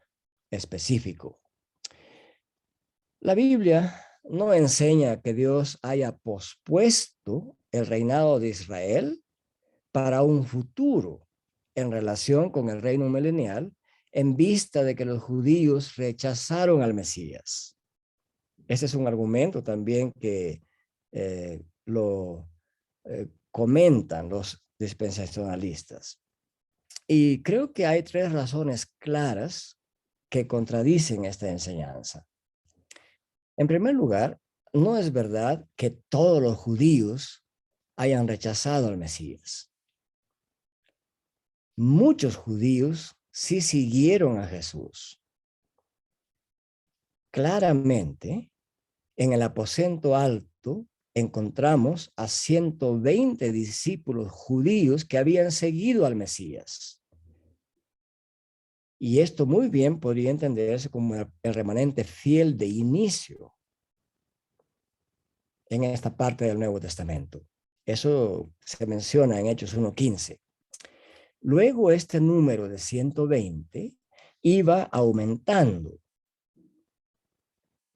específico. La Biblia no enseña que Dios haya pospuesto el reinado de Israel para un futuro en relación con el reino milenial en vista de que los judíos rechazaron al Mesías. Ese es un argumento también que lo comentan los dispensacionalistas. Y creo que hay tres razones claras que contradicen esta enseñanza. En primer lugar, no es verdad que todos los judíos hayan rechazado al Mesías. Muchos judíos sí siguieron a Jesús. Claramente, en el aposento alto encontramos a 120 discípulos judíos que habían seguido al Mesías. Y esto muy bien podría entenderse como el remanente fiel de inicio en esta parte del Nuevo Testamento. Eso se menciona en Hechos 1:15. Luego este número de 120 iba aumentando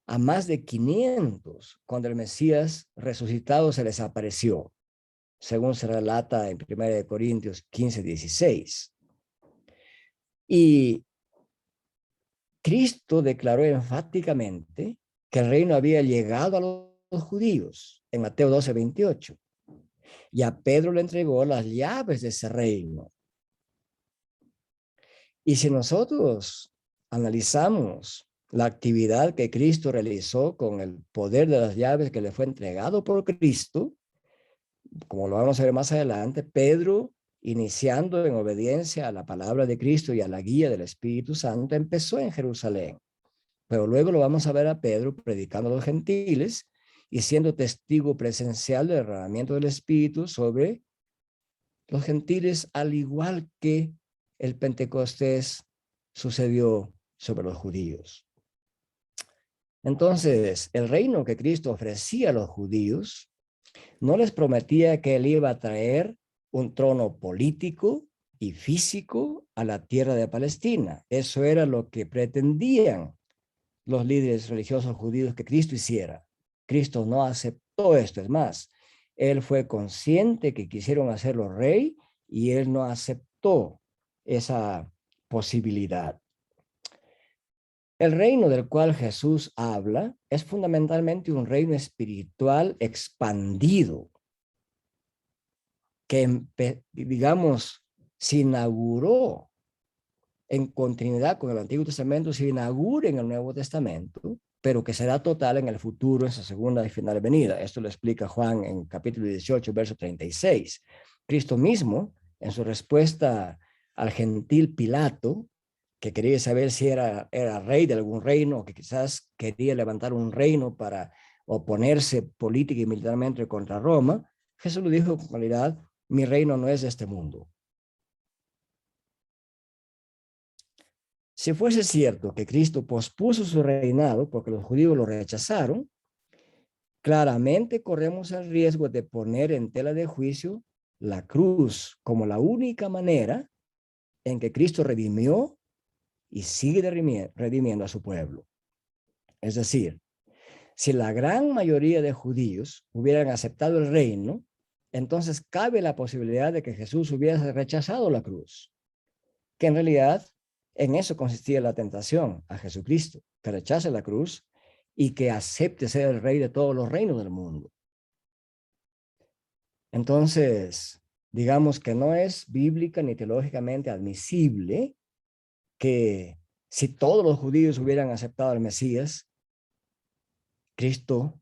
a más de 500 cuando el Mesías resucitado se les apareció, según se relata en 1 Corintios 15:16. Y Cristo declaró enfáticamente que el reino había llegado a los judíos en Mateo 12:28. Y a Pedro le entregó las llaves de ese reino. Y si nosotros analizamos la actividad que Cristo realizó con el poder de las llaves que le fue entregado por Cristo, como lo vamos a ver más adelante, Pedro, iniciando en obediencia a la palabra de Cristo y a la guía del Espíritu Santo, empezó en Jerusalén. Pero luego lo vamos a ver a Pedro predicando a los gentiles y siendo testigo presencial del derramamiento del Espíritu sobre los gentiles, al igual que el Pentecostés sucedió sobre los judíos. Entonces, el reino que Cristo ofrecía a los judíos no les prometía que él iba a traer un trono político y físico a la tierra de Palestina. Eso era lo que pretendían los líderes religiosos judíos que Cristo hiciera. Cristo no aceptó esto. Es más, él fue consciente que quisieron hacerlo rey y él no aceptó esa posibilidad. El reino del cual Jesús habla es fundamentalmente un reino espiritual expandido que, digamos, se inauguró en continuidad con el Antiguo Testamento, se inaugura en el Nuevo Testamento, pero que será total en el futuro, en su segunda y final venida. Esto lo explica Juan en capítulo 18, verso 36. Cristo mismo, en su respuesta al gentil Pilato, que quería saber si era rey de algún reino, o que quizás quería levantar un reino para oponerse política y militarmente contra Roma, Jesús le dijo con claridad: mi reino no es de este mundo. Si fuese cierto que Cristo pospuso su reinado porque los judíos lo rechazaron, claramente corremos el riesgo de poner en tela de juicio la cruz como la única manera en que Cristo redimió y sigue redimiendo a su pueblo. Es decir, si la gran mayoría de judíos hubieran aceptado el reino, entonces cabe la posibilidad de que Jesús hubiese rechazado la cruz, que en realidad en eso consistía la tentación a Jesucristo, que rechace la cruz y que acepte ser el rey de todos los reinos del mundo. Entonces, digamos que no es bíblica ni teológicamente admisible que si todos los judíos hubieran aceptado al Mesías, Cristo,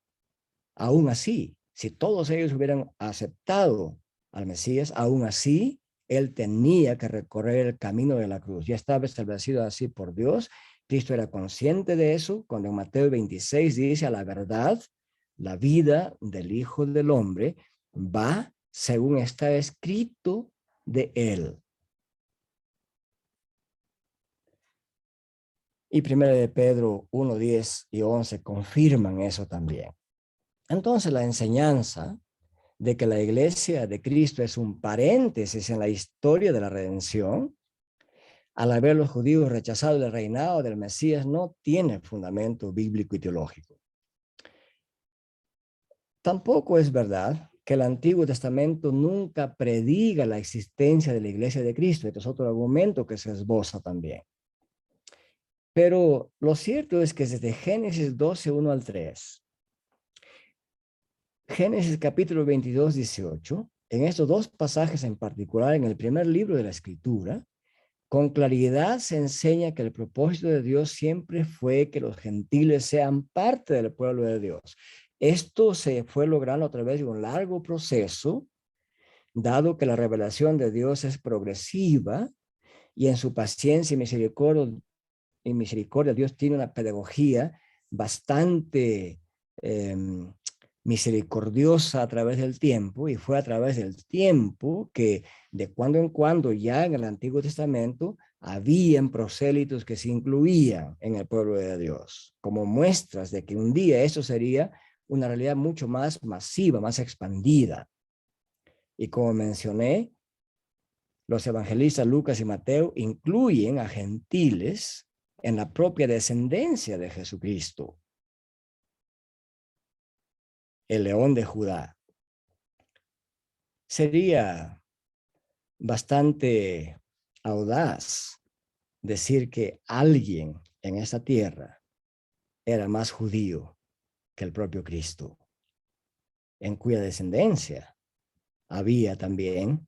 aún así, si todos ellos hubieran aceptado al Mesías, aún así, él tenía que recorrer el camino de la cruz. Ya estaba establecido así por Dios. Cristo era consciente de eso cuando en Mateo 26 dice: a la verdad, la vida del Hijo del Hombre va según está escrito de él. Y 1 de Pedro 1, 10 y 11 confirman eso también. Entonces la enseñanza de que la iglesia de Cristo es un paréntesis en la historia de la redención, al haber los judíos rechazado el reinado del Mesías, no tiene fundamento bíblico y teológico. Tampoco es verdad que el Antiguo Testamento nunca prediga la existencia de la iglesia de Cristo. Este es otro argumento que se esboza también. Pero lo cierto es que desde Génesis 12, 1 al 3, Génesis capítulo 22, 18, en estos dos pasajes en particular, en el primer libro de la Escritura, con claridad se enseña que el propósito de Dios siempre fue que los gentiles sean parte del pueblo de Dios. Esto se fue logrando a través de un largo proceso, dado que la revelación de Dios es progresiva y en su paciencia y misericordia Dios tiene una pedagogía bastante misericordiosa a través del tiempo, y fue a través del tiempo que de cuando en cuando ya en el Antiguo Testamento habían prosélitos que se incluían en el pueblo de Dios, como muestras de que un día eso sería una realidad mucho más masiva, más expandida. Y como mencioné, los evangelistas Lucas y Mateo incluyen a gentiles en la propia descendencia de Jesucristo, el león de Judá. Sería bastante audaz decir que alguien en esta tierra era más judío que el propio Cristo, en cuya descendencia había también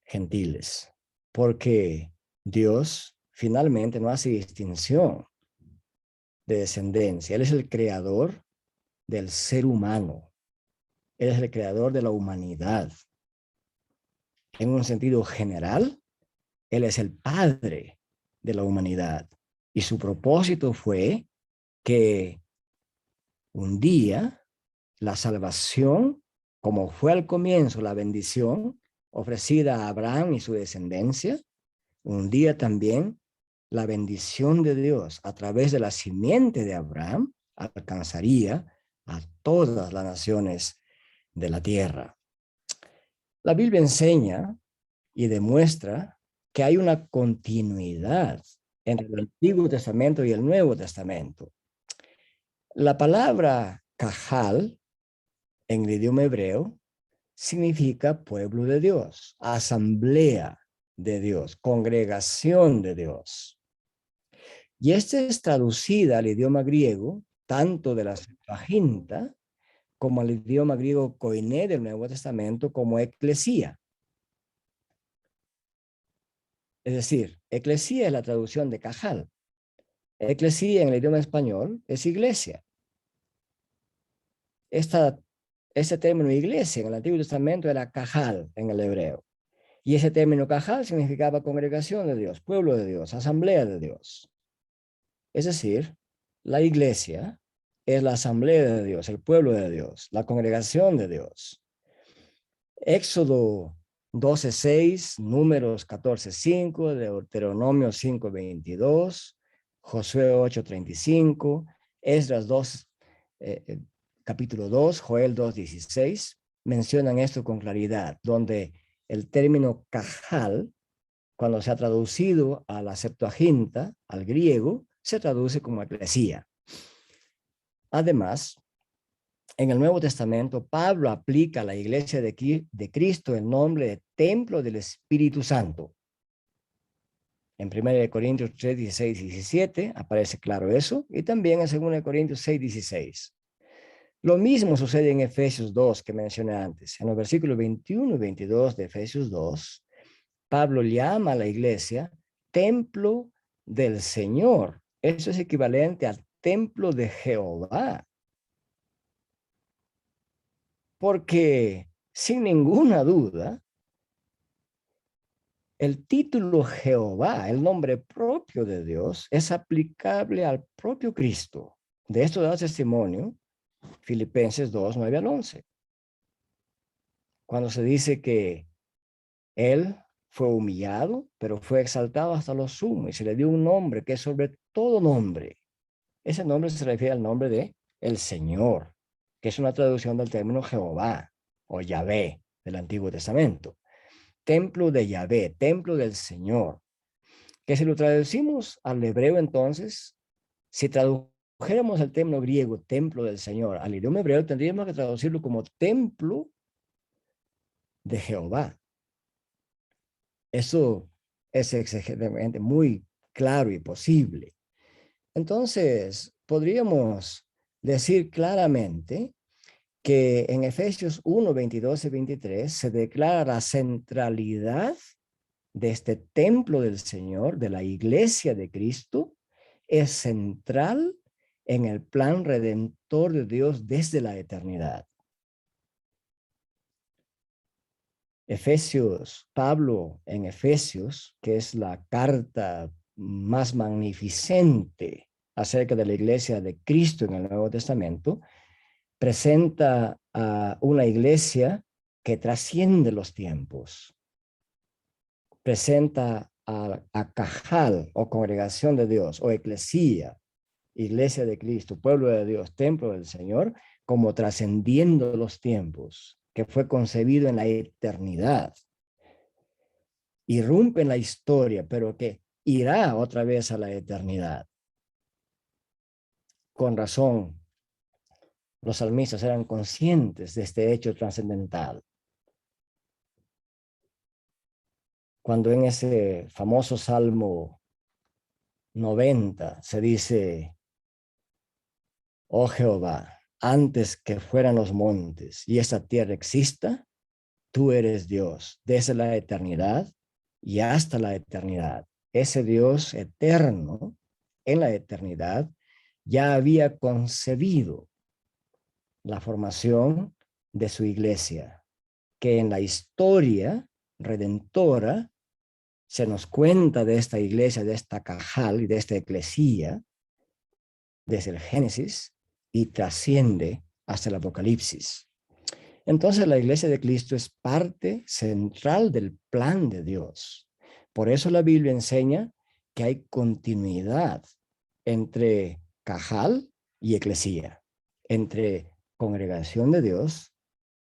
gentiles, porque Dios finalmente no hace distinción de descendencia. Él es el creador del ser humano. Él es el creador de la humanidad. En un sentido general, Él es el padre de la humanidad. Y su propósito fue que un día la salvación, como fue al comienzo la bendición ofrecida a Abraham y su descendencia, un día también la bendición de Dios a través de la simiente de Abraham alcanzaría a todas las naciones de la tierra. La Biblia enseña y demuestra que hay una continuidad entre el Antiguo Testamento y el Nuevo Testamento. La palabra Cajal en el idioma hebreo significa pueblo de Dios, asamblea de Dios, congregación de Dios. Y esta es traducida al idioma griego, tanto de la Septuaginta como al idioma griego koiné del Nuevo Testamento, como eclesía. Es decir, eclesía es la traducción de cajal. Eclesía en el idioma español es iglesia. Este término iglesia en el Antiguo Testamento era cajal en el hebreo. Y ese término cajal significaba congregación de Dios, pueblo de Dios, asamblea de Dios. Es decir, la iglesia es la asamblea de Dios, el pueblo de Dios, la congregación de Dios. Éxodo 12:6, Números 14:5, Deuteronomio 5:22, Josué 8:35, Esdras 2, capítulo 2, Joel 2:16, mencionan esto con claridad, donde el término cajal, cuando se ha traducido a la Septuaginta, al griego, se traduce como eclesía. Además, en el Nuevo Testamento, Pablo aplica a la iglesia de Cristo el nombre de templo del Espíritu Santo. En 1 Corintios 3, 16 y 17 aparece claro eso, y también en 2 Corintios 6, 16. Lo mismo sucede en Efesios 2 que mencioné antes. En los versículos 21 y 22 de Efesios 2, Pablo llama a la iglesia templo del Señor. Eso es equivalente al templo de Jehová. Porque sin ninguna duda, el título Jehová, el nombre propio de Dios, es aplicable al propio Cristo. De esto da testimonio Filipenses 2, 9 al 11. Cuando se dice que Él fue humillado, pero fue exaltado hasta lo sumo, y se le dio un nombre que es sobre todo nombre. Ese nombre se refiere al nombre de el Señor, que es una traducción del término Jehová. o Yahvé del Antiguo Testamento. Templo de Yahvé, templo del Señor. Que si lo traducimos al hebreo entonces, si tradujéramos el término griego, templo del Señor, al idioma hebreo tendríamos que traducirlo como templo de Jehová. Eso es exegeticamente muy claro y posible. Entonces, podríamos decir claramente que en Efesios 1, 22 y 23 se declara la centralidad de este templo del Señor, de la iglesia de Cristo, es central en el plan redentor de Dios desde la eternidad. Pablo en Efesios, que es la carta más magnificente acerca de la iglesia de Cristo en el Nuevo Testamento, presenta a una iglesia que trasciende los tiempos. Presenta a Cajal o congregación de Dios o eclesía, iglesia de Cristo, pueblo de Dios, templo del Señor, como trascendiendo los tiempos, que fue concebido en la eternidad. Irrumpe en la historia, pero que irá otra vez a la eternidad. Con razón, los salmistas eran conscientes de este hecho trascendental. Cuando en ese famoso Salmo 90 se dice: oh Jehová, antes que fueran los montes y esta tierra exista, tú eres Dios desde la eternidad y hasta la eternidad. Ese Dios eterno en la eternidad ya había concebido la formación de su iglesia, que en la historia redentora se nos cuenta de esta iglesia, de esta Cajal y de esta eclesía desde el Génesis y trasciende hasta el Apocalipsis. Entonces la iglesia de Cristo es parte central del plan de Dios. Por eso la Biblia enseña que hay continuidad entre Cajal y eclesía, entre congregación de Dios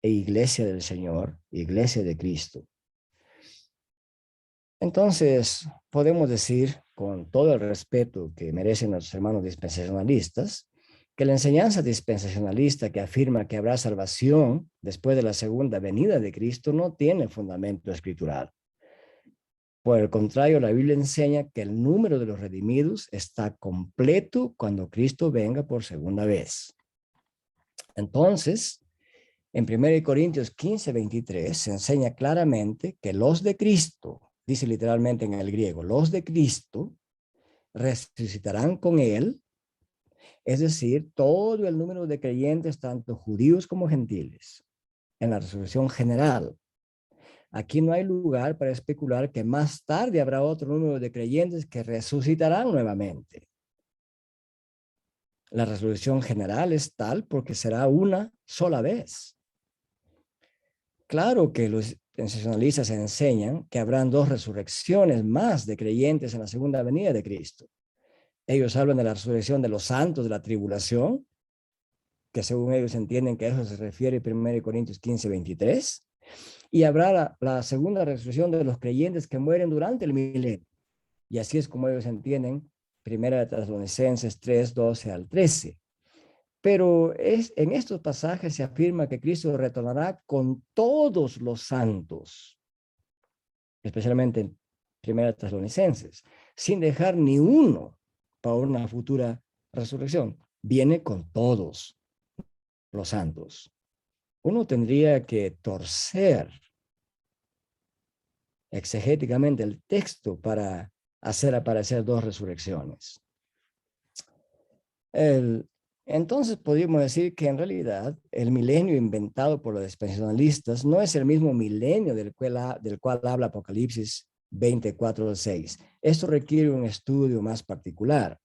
e iglesia del Señor, iglesia de Cristo. Entonces, podemos decir, con todo el respeto que merecen nuestros hermanos dispensacionalistas, que la enseñanza dispensacionalista que afirma que habrá salvación después de la segunda venida de Cristo no tiene fundamento escritural. Por el contrario, la Biblia enseña que el número de los redimidos está completo cuando Cristo venga por segunda vez. Entonces, en 1 Corintios 15, 23 se enseña claramente que los de Cristo, dice literalmente en el griego, los de Cristo resucitarán con él, es decir, todo el número de creyentes, tanto judíos como gentiles, en la resurrección general. Aquí no hay lugar para especular que más tarde habrá otro número de creyentes que resucitarán nuevamente. La resurrección general es tal porque será una sola vez. Claro que los dispensacionalistas enseñan que habrán dos resurrecciones más de creyentes en la segunda venida de Cristo. Ellos hablan de la resurrección de los santos de la tribulación, que según ellos entienden que a eso se refiere 1 Corintios 15, 23, y habrá la segunda resurrección de los creyentes que mueren durante el milenio. Y así es como ellos entienden 1 Tesalonicenses 3, 12 al 13. Pero en estos pasajes se afirma que Cristo retornará con todos los santos, especialmente en 1 Tesalonicenses, sin dejar ni uno para una futura resurrección. Viene con todos los santos. Uno tendría que torcer exegéticamente el texto para hacer aparecer dos resurrecciones. Entonces podríamos decir que en realidad el milenio inventado por los dispensacionalistas no es el mismo milenio del cual habla Apocalipsis 24:6. Esto requiere un estudio más particular.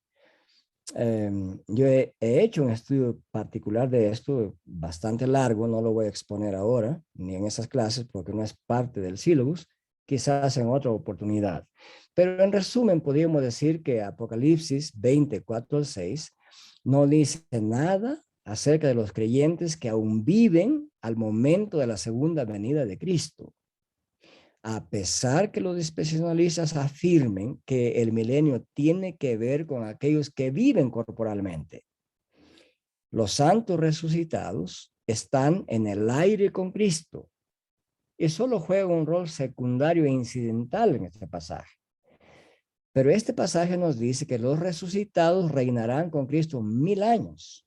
Yo he hecho un estudio particular de esto bastante largo, no lo voy a exponer ahora, ni en esas clases, porque no es parte del sílabus, quizás en otra oportunidad. Pero en resumen, podríamos decir que Apocalipsis 24:6 no dice nada acerca de los creyentes que aún viven al momento de la segunda venida de Cristo. A pesar que los dispensacionalistas afirmen que el milenio tiene que ver con aquellos que viven corporalmente. Los santos resucitados están en el aire con Cristo y solo juegan un rol secundario e incidental en este pasaje. Pero este pasaje nos dice que los resucitados reinarán con Cristo 1000 años.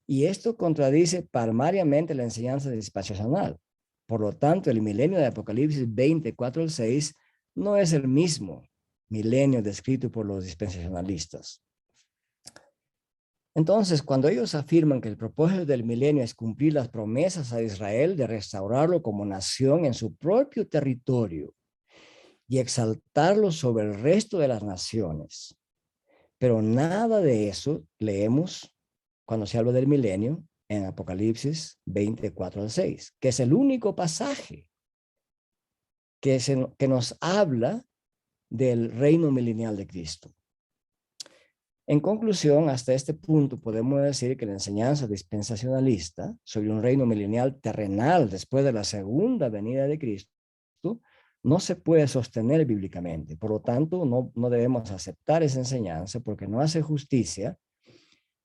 Y esto contradice palmariamente la enseñanza dispensacional. Por lo tanto, el milenio de Apocalipsis 24 al 6 no es el mismo milenio descrito por los dispensacionalistas. Entonces, cuando ellos afirman que el propósito del milenio es cumplir las promesas a Israel de restaurarlo como nación en su propio territorio y exaltarlo sobre el resto de las naciones, pero nada de eso leemos cuando se habla del milenio en Apocalipsis 24 al 6, que es el único pasaje que nos habla del reino milenial de Cristo. En conclusión, hasta este punto podemos decir que la enseñanza dispensacionalista sobre un reino milenial terrenal después de la segunda venida de Cristo no se puede sostener bíblicamente. Por lo tanto, no debemos aceptar esa enseñanza porque no hace justicia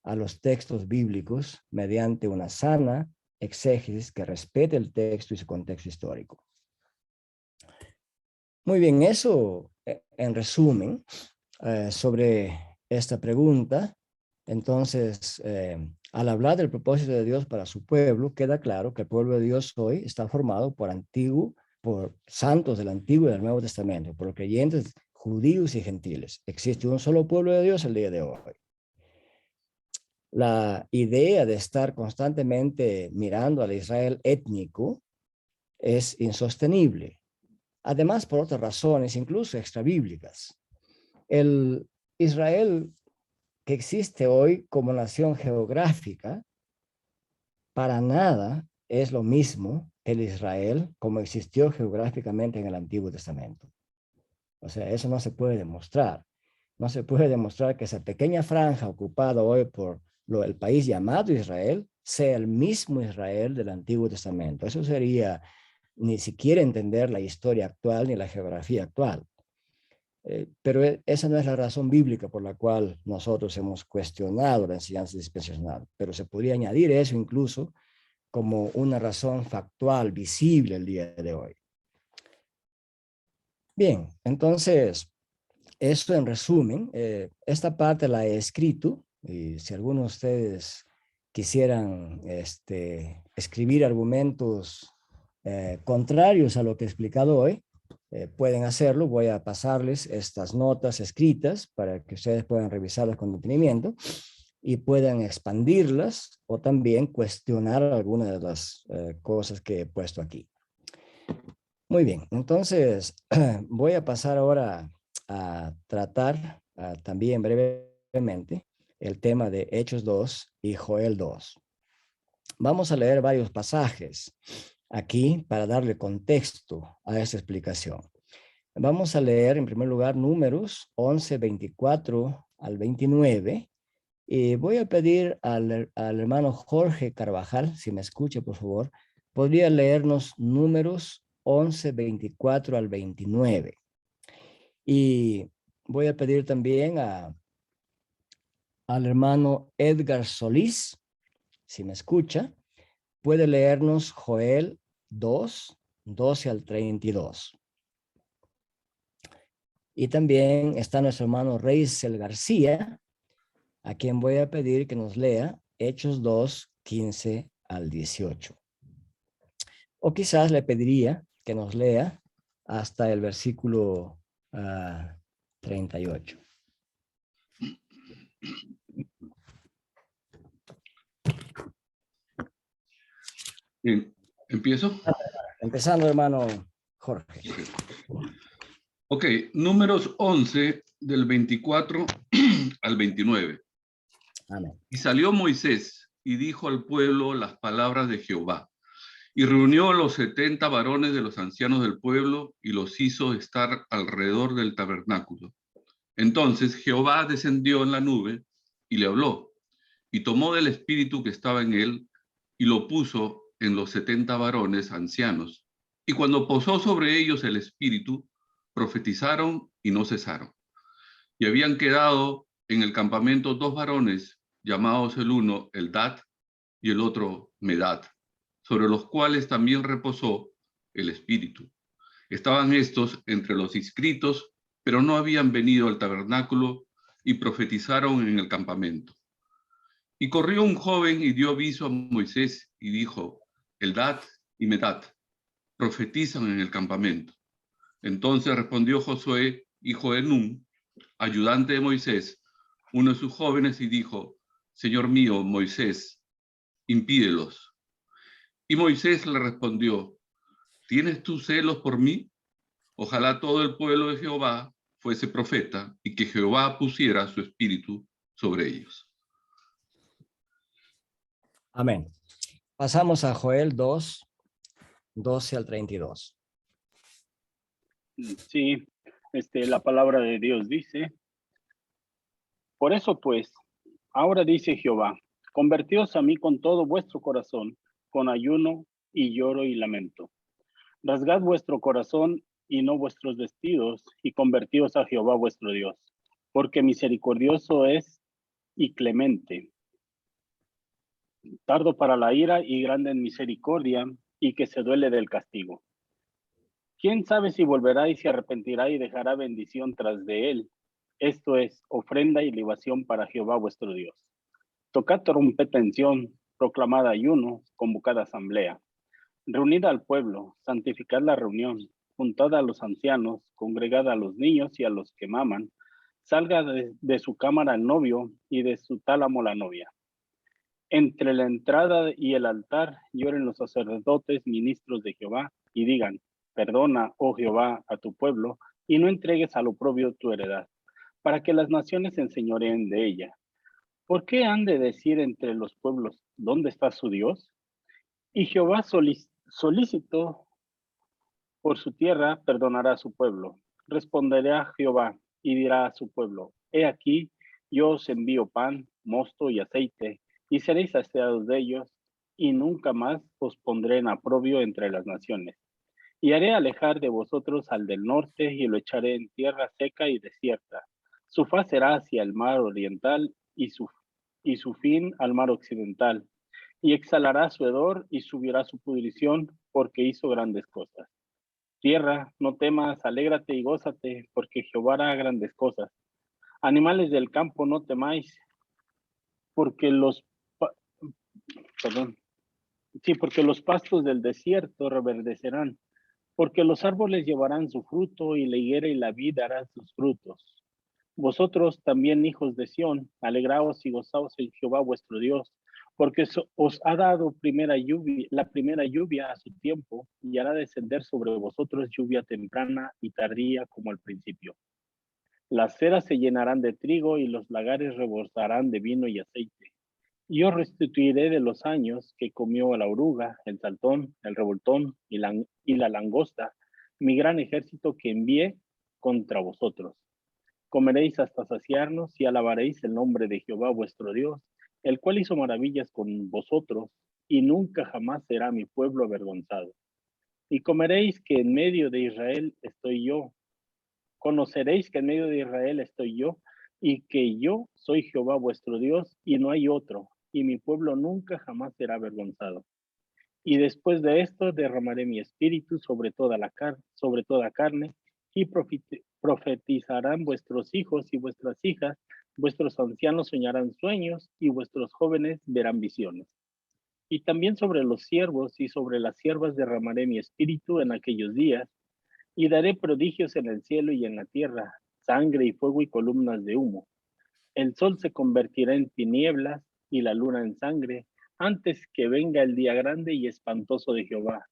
a los textos bíblicos mediante una sana exégesis que respete el texto y su contexto histórico. Muy bien, eso en resumen sobre esta pregunta. Entonces, al hablar del propósito de Dios para su pueblo, queda claro que el pueblo de Dios hoy está formado por santos del Antiguo y del Nuevo Testamento, por creyentes judíos y gentiles. Existe un solo pueblo de Dios el día de hoy. La idea de estar constantemente mirando al Israel étnico es insostenible. Además, por otras razones, incluso extrabíblicas. El Israel que existe hoy como nación geográfica, para nada es lo mismo el Israel como existió geográficamente en el Antiguo Testamento. O sea, eso no se puede demostrar. No se puede demostrar que esa pequeña franja ocupada hoy por el país llamado Israel sea el mismo Israel del Antiguo Testamento. Eso sería ni siquiera entender la historia actual ni la geografía actual. Pero esa no es la razón bíblica por la cual nosotros hemos cuestionado la enseñanza dispensacional, pero se podría añadir eso incluso como una razón factual, visible el día de hoy. Bien, entonces, eso en resumen, esta parte la he escrito, y si algunos de ustedes quisieran escribir argumentos contrarios a lo que he explicado hoy, pueden hacerlo. Voy a pasarles estas notas escritas para que ustedes puedan revisarlas con detenimiento y puedan expandirlas o también cuestionar algunas de las cosas que he puesto aquí. Muy bien, entonces voy a pasar ahora a tratar también brevemente el tema de Hechos 2 y Joel 2. Vamos a leer varios pasajes aquí para darle contexto a esta explicación. Vamos a leer en primer lugar Números 11, 24 al 29. Y voy a pedir al hermano Jorge Carvajal, si me escucha por favor, podría leernos Números 11, 24 al 29. Y voy a pedir también al hermano Edgar Solís, si me escucha, puede leernos Joel 2, 12 al 32. Y también está nuestro hermano Reisel García, a quien voy a pedir que nos lea Hechos 2, 15 al 18. O quizás le pediría que nos lea hasta el versículo 38.
Bien, ¿empiezo?
Empezando, hermano Jorge.
Ok, Números 11 del 24 al 29.
Amén.
Y salió Moisés y dijo al pueblo las palabras de Jehová. Y reunió a los 70 varones de los ancianos del pueblo y los hizo estar alrededor del tabernáculo. Entonces Jehová descendió en la nube y le habló. y tomó del espíritu que estaba en él y lo puso en los 70 varones ancianos. Y cuando posó sobre ellos el espíritu, profetizaron y no cesaron. Y habían quedado en el campamento 2 varones, llamados el uno Eldad y el otro Medad, sobre los cuales también reposó el espíritu. Estaban estos entre los inscritos, pero no habían venido al tabernáculo y profetizaron en el campamento. Y corrió un joven y dio aviso a Moisés y dijo: Eldad y Medad profetizan en el campamento. Entonces respondió Josué, hijo de Nun, ayudante de Moisés, uno de sus jóvenes, y dijo: Señor mío, Moisés, impídelos. Y Moisés le respondió: ¿tienes tú celos por mí? Ojalá todo el pueblo de Jehová fuese profeta y que Jehová pusiera su espíritu sobre ellos.
Amén. Pasamos a Joel 2, 12 al 32.
Sí, la palabra de Dios dice: por eso pues, ahora dice Jehová, convertíos a mí con todo vuestro corazón, con ayuno y lloro y lamento. Rasgad vuestro corazón y no vuestros vestidos, y convertíos a Jehová vuestro Dios, porque misericordioso es y clemente, tardo para la ira y grande en misericordia, y que se duele del castigo. ¿Quién sabe si volverá y se arrepentirá y dejará bendición tras de él? Esto es ofrenda y libación para Jehová vuestro Dios. Tocad trompeta en Sión, proclamad ayuno, convocad asamblea. Reunid al pueblo, santificad la reunión, juntad a los ancianos, congregad a los niños y a los que maman. Salga de su cámara el novio y de su tálamo la novia. Entre la entrada y el altar lloren los sacerdotes, ministros de Jehová, y digan: perdona, oh Jehová, a tu pueblo, y no entregues al oprobio tu heredad, para que las naciones se enseñoreen de ella. ¿Por qué han de decir entre los pueblos: ¿dónde está su Dios? Y Jehová solícito por su tierra perdonará a su pueblo. Responderá Jehová y dirá a su pueblo: he aquí, yo os envío pan, mosto y aceite, y seréis saciados de ellos, y nunca más os pondré en aprobio entre las naciones. Y haré alejar de vosotros al del norte, y lo echaré en tierra seca y desierta. Su faz será hacia el mar oriental, y su fin al mar occidental. Y exhalará su hedor, y subirá su pudrición, porque hizo grandes cosas. Tierra, no temas, alégrate y gózate, porque Jehová hará grandes cosas. Animales del campo, no temáis, porque porque los pastos del desierto reverdecerán, porque los árboles llevarán su fruto, y la higuera y la vid darán sus frutos. Vosotros también, hijos de Sión, alegraos y gozaos en Jehová vuestro Dios, porque os ha dado la primera lluvia a su tiempo, y hará descender sobre vosotros lluvia temprana y tardía como al principio. Las ceras se llenarán de trigo, y los lagares rebosarán de vino y aceite. Y os restituiré de los años que comió la oruga, el saltón, el revoltón y la langosta, mi gran ejército que envié contra vosotros. Comeréis hasta saciarnos y alabaréis el nombre de Jehová vuestro Dios, el cual hizo maravillas con vosotros, y nunca jamás será mi pueblo avergonzado. Y comeréis que en medio de Israel estoy yo. Conoceréis que en medio de Israel estoy yo, y que yo soy Jehová vuestro Dios, y no hay otro, y mi pueblo nunca jamás será avergonzado. Y después de esto derramaré mi espíritu sobre toda carne, y profetizarán vuestros hijos y vuestras hijas, vuestros ancianos soñarán sueños, y vuestros jóvenes verán visiones. Y también sobre los siervos y sobre las siervas derramaré mi espíritu en aquellos días, y daré prodigios en el cielo y en la tierra, sangre y fuego y columnas de humo. El sol se convertirá en tinieblas y la luna en sangre, antes que venga el día grande y espantoso de Jehová.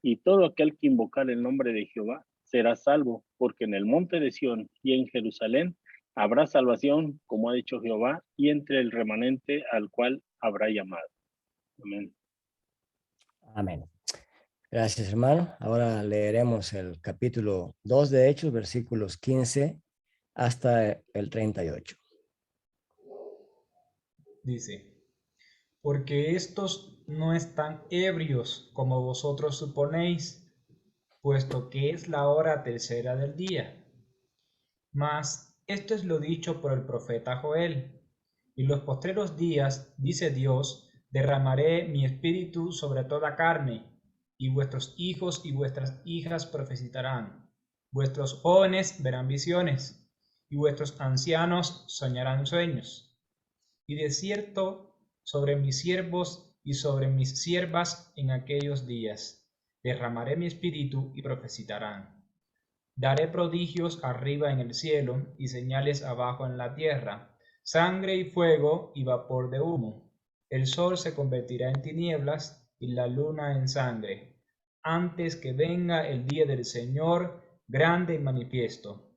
Y todo aquel que invocar el nombre de Jehová será salvo, porque en el monte de Sión y en Jerusalén habrá salvación, como ha dicho Jehová, y entre el remanente al cual habrá llamado. Amén.
Amén. Gracias, hermano. Ahora leeremos el capítulo 2 de Hechos, versículos 15 hasta el 38.
Dice: porque éstos no están ebrios como vosotros suponéis, puesto que es la hora tercera del día. Mas esto es lo dicho por el profeta Joel. En los postreros días, dice Dios, derramaré mi espíritu sobre toda carne, y vuestros hijos y vuestras hijas profetizarán. Vuestros jóvenes verán visiones, y vuestros ancianos soñarán sueños. Y de cierto, sobre mis siervos y sobre mis siervas en aquellos días, derramaré mi espíritu y profetizarán. Daré prodigios arriba en el cielo y señales abajo en la tierra, sangre y fuego y vapor de humo. El sol se convertirá en tinieblas y la luna en sangre, antes que venga el día del Señor grande y manifiesto.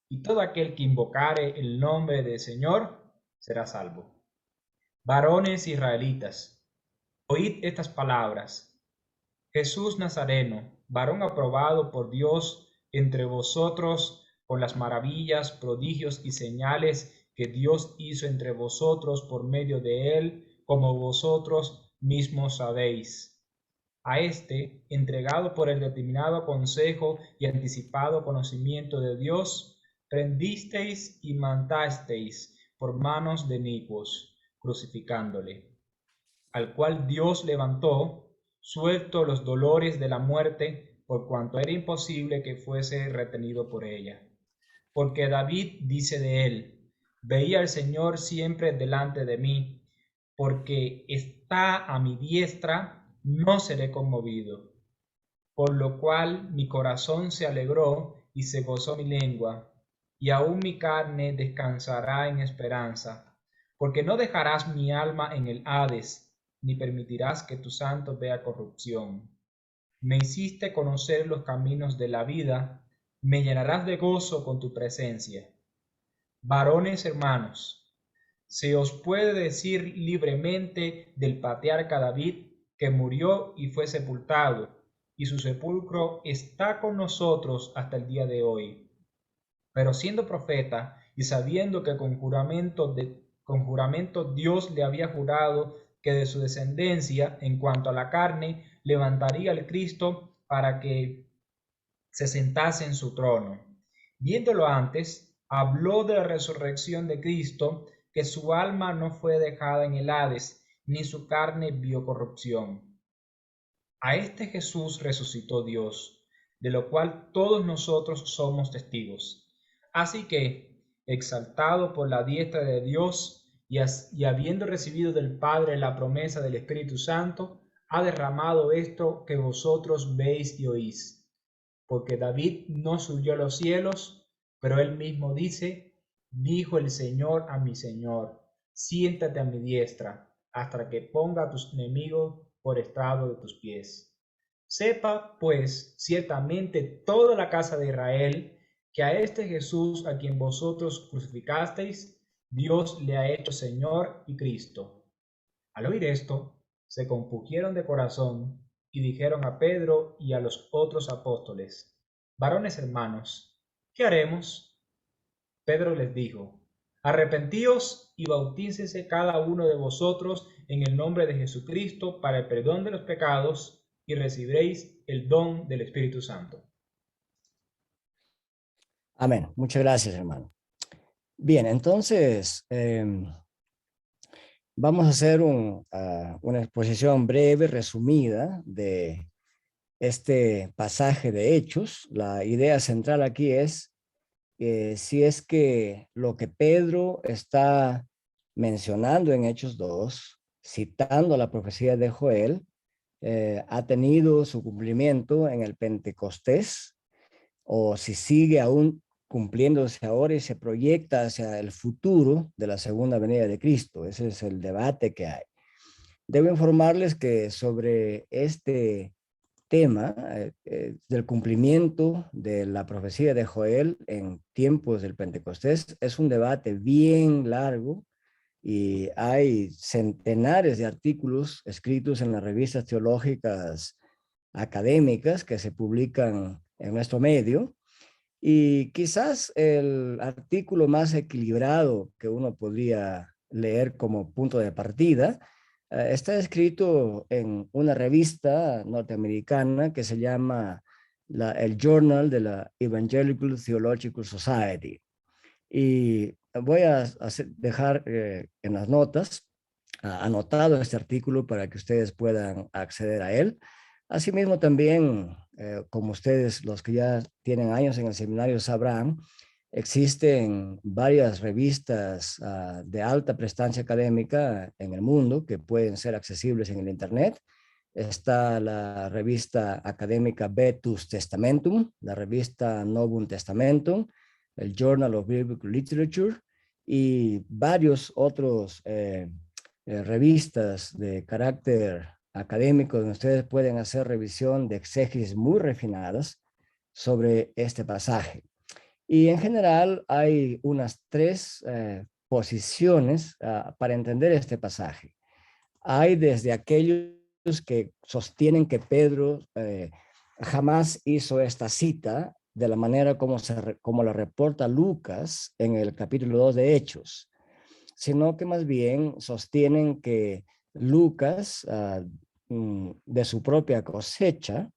Y todo aquel que invocare el nombre del Señor será salvo. Varones israelitas, oíd estas palabras. Jesús Nazareno, varón aprobado por Dios entre vosotros con las maravillas, prodigios y señales que Dios hizo entre vosotros por medio de él, como vosotros mismos sabéis. A este, entregado por el determinado consejo y anticipado conocimiento de Dios, prendisteis y matasteis por manos de inicuos, crucificándole, al cual Dios levantó, suelto los dolores de la muerte, por cuanto era imposible que fuese retenido por ella. Porque David dice de él: veía al Señor siempre delante de mí, porque está a mi diestra, no seré conmovido. Por lo cual mi corazón se alegró y se gozó mi lengua, y aun mi carne descansará en esperanza, porque no dejarás mi alma en el Hades, ni permitirás que tu santo vea corrupción. Me hiciste conocer los caminos de la vida, me llenarás de gozo con tu presencia. Varones hermanos, se os puede decir libremente del patriarca David, que murió y fue sepultado, y su sepulcro está con nosotros hasta el día de hoy. Pero siendo profeta y sabiendo que con juramento Dios le había jurado que de su descendencia, en cuanto a la carne, levantaría al Cristo para que se sentase en su trono. Viéndolo antes, habló de la resurrección de Cristo, que su alma no fue dejada en el Hades, ni su carne vio corrupción. A este Jesús resucitó Dios, de lo cual todos nosotros somos testigos. Así que, exaltado por la diestra de Dios y habiendo recibido del Padre la promesa del Espíritu Santo, ha derramado esto que vosotros veis y oís. Porque David no subió a los cielos, pero él mismo dice: dijo el Señor a mi Señor, siéntate a mi diestra, hasta que ponga a tus enemigos por estrado de tus pies. Sepa, pues, ciertamente toda la casa de Israel, que a este Jesús a quien vosotros crucificasteis, Dios le ha hecho Señor y Cristo. Al oír esto, se compungieron de corazón y dijeron a Pedro y a los otros apóstoles: varones hermanos, ¿qué haremos? Pedro les dijo: arrepentíos y bautícese cada uno de vosotros en el nombre de Jesucristo para el perdón de los pecados, y recibiréis el don del Espíritu Santo.
Amén. Muchas gracias, hermano. Bien, entonces vamos a hacer una exposición breve, resumida de este pasaje de Hechos. La idea central aquí es si es que lo que Pedro está mencionando en Hechos 2, citando la profecía de Joel, ha tenido su cumplimiento en el Pentecostés, o si sigue aún cumpliéndose ahora y se proyecta hacia el futuro de la segunda venida de Cristo. Ese es el debate que hay. Debo informarles que sobre este tema del cumplimiento de la profecía de Joel en tiempos del Pentecostés es un debate bien largo, y hay centenares de artículos escritos en las revistas teológicas académicas que se publican en nuestro medio. Y quizás el artículo más equilibrado que uno podría leer como punto de partida Está escrito en una revista norteamericana que se llama el Journal de la Evangelical Theological Society. Y voy a dejar en las notas anotado este artículo para que ustedes puedan acceder a él. Asimismo también, como ustedes, los que ya tienen años en el seminario, sabrán, existen varias revistas de alta prestancia académica en el mundo que pueden ser accesibles en el Internet. Está la revista académica Vetus Testamentum, la revista Novum Testamentum, el Journal of Biblical Literature y varios otros revistas de carácter académico donde ustedes pueden hacer revisión de exégesis muy refinadas sobre este pasaje. Y en general hay unas tres posiciones para entender este pasaje. Hay desde aquellos que sostienen que Pedro jamás hizo esta cita de la manera como la reporta Lucas en el capítulo 2 de Hechos, sino que más bien sostienen que Lucas, de su propia cosecha,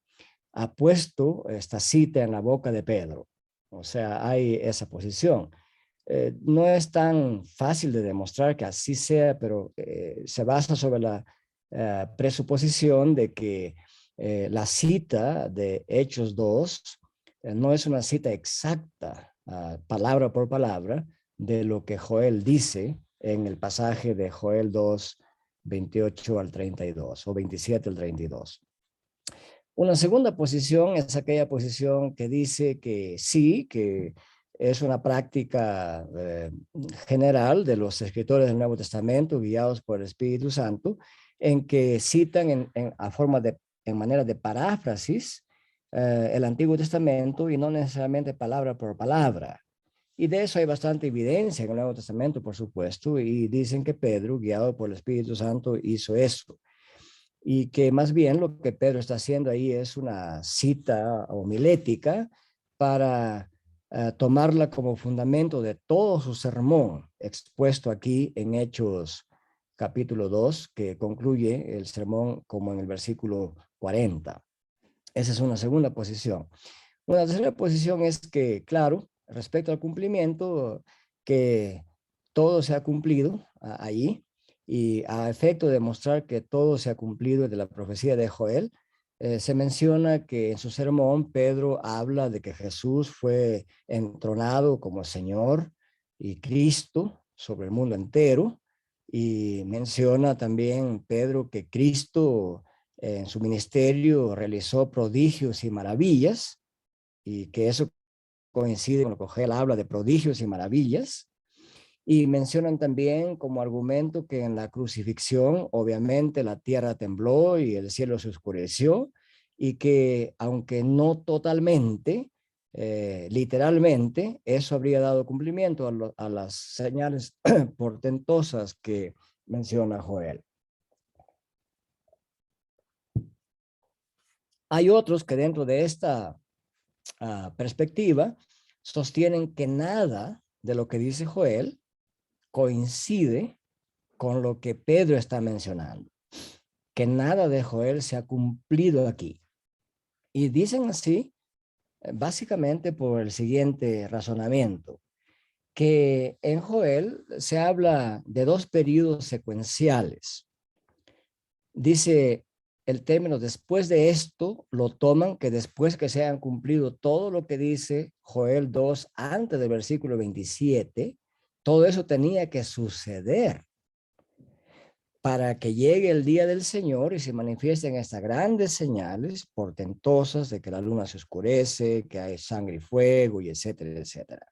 ha puesto esta cita en la boca de Pedro. O sea, hay esa posición. No es tan fácil de demostrar que así sea, pero se basa sobre la presuposición de que la cita de Hechos 2 no es una cita exacta, palabra por palabra, de lo que Joel dice en el pasaje de Joel 2, 28 al 32 o 27 al 32. Una segunda posición es aquella posición que dice que sí, que es una práctica general de los escritores del Nuevo Testamento guiados por el Espíritu Santo, en que citan en manera de paráfrasis el Antiguo Testamento y no necesariamente palabra por palabra. Y de eso hay bastante evidencia en el Nuevo Testamento, por supuesto, y dicen que Pedro, guiado por el Espíritu Santo, hizo eso. Y que más bien lo que Pedro está haciendo ahí es una cita homilética para tomarla como fundamento de todo su sermón expuesto aquí en Hechos capítulo 2, que concluye el sermón como en el versículo 40. Esa es una segunda posición. Una tercera posición es que, claro, respecto al cumplimiento, que todo se ha cumplido ahí, y a efecto de demostrar que todo se ha cumplido de la profecía de Joel, se menciona que en su sermón Pedro habla de que Jesús fue entronado como Señor y Cristo sobre el mundo entero, y menciona también Pedro que Cristo en su ministerio realizó prodigios y maravillas, y que eso coincide con lo que Joel habla de prodigios y maravillas. Y mencionan también como argumento que en la crucifixión, obviamente, la tierra tembló y el cielo se oscureció, y que aunque no totalmente, literalmente, eso habría dado cumplimiento a las señales portentosas que menciona Joel. Hay otros que dentro de esta perspectiva sostienen que nada de lo que dice Joel coincide con lo que Pedro está mencionando, que nada de Joel se ha cumplido aquí. Y dicen así básicamente por el siguiente razonamiento, que en Joel se habla de dos periodos secuenciales. Dice el término después de esto, lo toman que después que se hayan cumplido todo lo que dice Joel 2 antes del versículo 27, todo eso tenía que suceder para que llegue el día del Señor y se manifiesten estas grandes señales portentosas de que la luna se oscurece, que hay sangre y fuego, y etcétera, etcétera.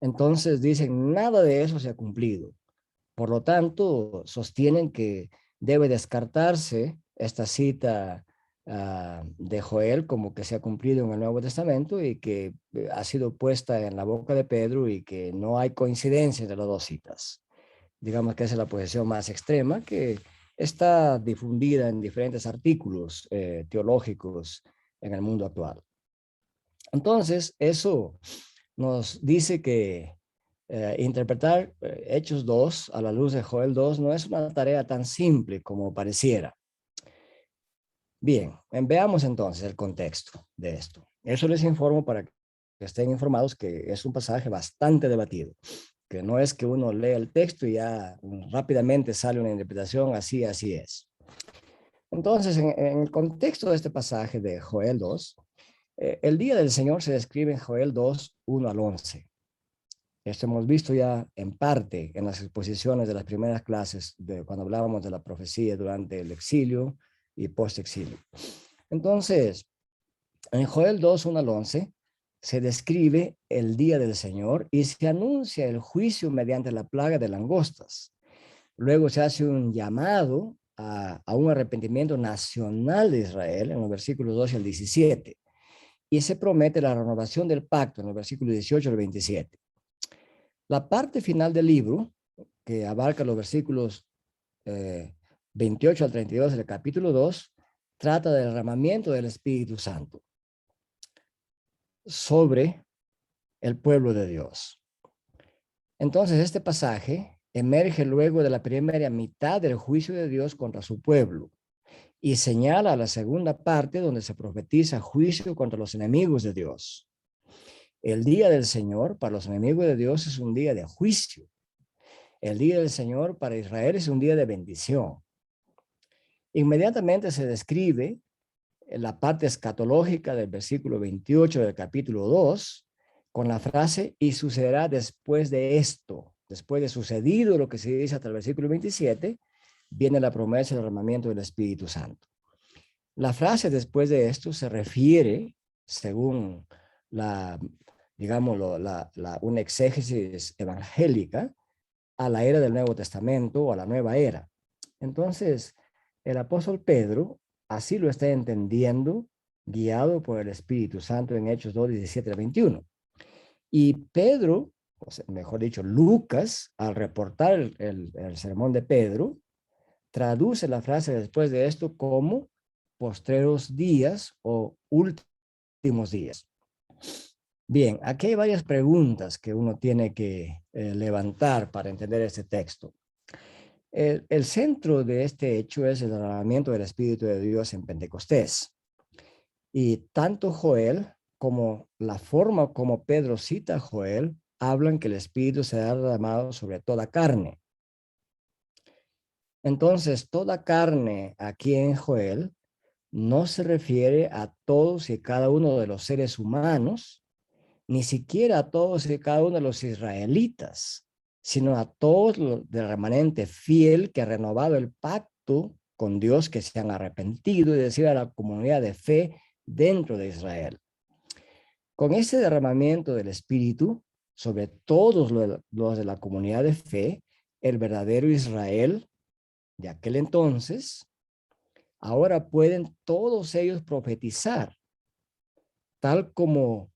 Entonces dicen, nada de eso se ha cumplido. Por lo tanto, sostienen que debe descartarse esta cita de Joel como que se ha cumplido en el Nuevo Testamento y que ha sido puesta en la boca de Pedro, y que no hay coincidencia entre las dos citas. Digamos que esa es la posición más extrema, que está difundida en diferentes artículos teológicos en el mundo actual. Entonces, eso nos dice que interpretar Hechos 2 a la luz de Joel 2 no es una tarea tan simple como pareciera. Bien, veamos entonces el contexto de esto. Eso les informo para que estén informados que es un pasaje bastante debatido, que no es que uno lee el texto y ya rápidamente sale una interpretación, así es. Entonces, en el contexto de este pasaje de Joel 2, el día del Señor se describe en Joel 2, 1 al 11. Esto hemos visto ya en parte en las exposiciones de las primeras clases cuando hablábamos de la profecía durante el exilio y post-exilio. Entonces, en Joel 2, 1 al 11, se describe el día del Señor y se anuncia el juicio mediante la plaga de langostas. Luego se hace un llamado a un arrepentimiento nacional de Israel en los versículos 12 al 17. Y se promete la renovación del pacto en los versículos 18 al 27. La parte final del libro, que abarca los versículos 28 al 32 del capítulo 2, trata del derramamiento del Espíritu Santo sobre el pueblo de Dios. Entonces, este pasaje emerge luego de la primera mitad del juicio de Dios contra su pueblo y señala la segunda parte donde se profetiza juicio contra los enemigos de Dios. El día del Señor para los enemigos de Dios es un día de juicio. El día del Señor para Israel es un día de bendición. Inmediatamente se describe la parte escatológica del versículo 28 del capítulo 2 con la frase y sucederá después de esto. Después de sucedido lo que se dice hasta el versículo 27, viene la promesa del derramamiento del Espíritu Santo. La frase después de esto se refiere, según una exégesis evangélica, a la era del Nuevo Testamento o a la nueva era. Entonces, el apóstol Pedro así lo está entendiendo, guiado por el Espíritu Santo en Hechos 2, 17 al 21. Y Pedro, o sea, mejor dicho, Lucas, al reportar el sermón de Pedro, traduce la frase después de esto como postreros días o últimos días. Bien, aquí hay varias preguntas que uno tiene que levantar para entender este texto. El centro de este hecho es el derramamiento del Espíritu de Dios en Pentecostés. Y tanto Joel como la forma como Pedro cita a Joel hablan que el Espíritu será derramado sobre toda carne. Entonces, toda carne aquí en Joel no se refiere a todos y cada uno de los seres humanos, ni siquiera a todos y cada uno de los israelitas, sino a todos los del remanente fiel que ha renovado el pacto con Dios, que se han arrepentido, y decir a la comunidad de fe dentro de Israel. Con ese derramamiento del Espíritu sobre todos los de la comunidad de fe, el verdadero Israel de aquel entonces, ahora pueden todos ellos profetizar, tal como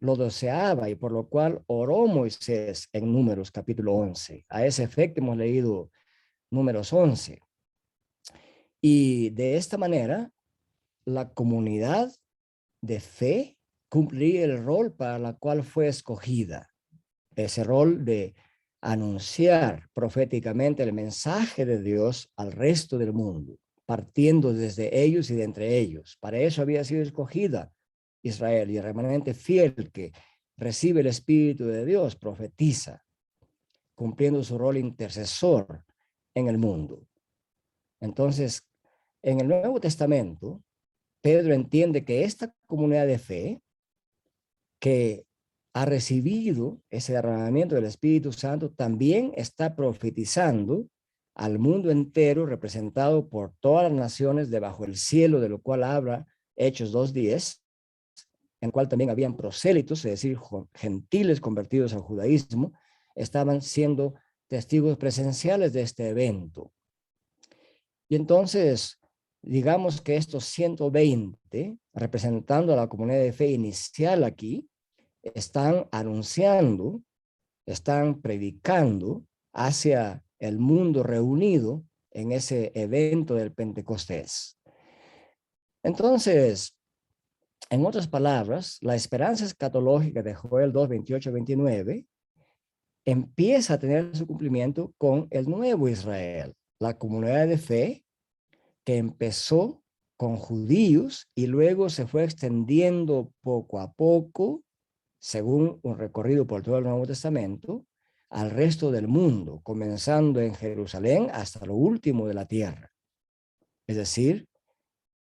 lo deseaba y por lo cual oró Moisés en Números capítulo 11. A ese efecto hemos leído Números 11. Y de esta manera, la comunidad de fe cumpliría el rol para la cual fue escogida. Ese rol de anunciar proféticamente el mensaje de Dios al resto del mundo, partiendo desde ellos y de entre ellos. Para eso había sido escogida Israel, y el remanente fiel que recibe el Espíritu de Dios profetiza, cumpliendo su rol intercesor en el mundo. Entonces, en el Nuevo Testamento, Pedro entiende que esta comunidad de fe que ha recibido ese derramamiento del Espíritu Santo también está profetizando al mundo entero, representado por todas las naciones debajo del cielo, de lo cual habla Hechos 2:10, en el cual también habían prosélitos, es decir, gentiles convertidos al judaísmo, estaban siendo testigos presenciales de este evento. Y entonces, digamos que estos 120, representando a la comunidad de fe inicial aquí, están anunciando, están predicando hacia el mundo reunido en ese evento del Pentecostés. Entonces, en otras palabras, la esperanza escatológica de Joel 2, 28, 29 empieza a tener su cumplimiento con el nuevo Israel, la comunidad de fe que empezó con judíos y luego se fue extendiendo poco a poco, según un recorrido por todo el Nuevo Testamento, al resto del mundo, comenzando en Jerusalén hasta lo último de la tierra. Es decir,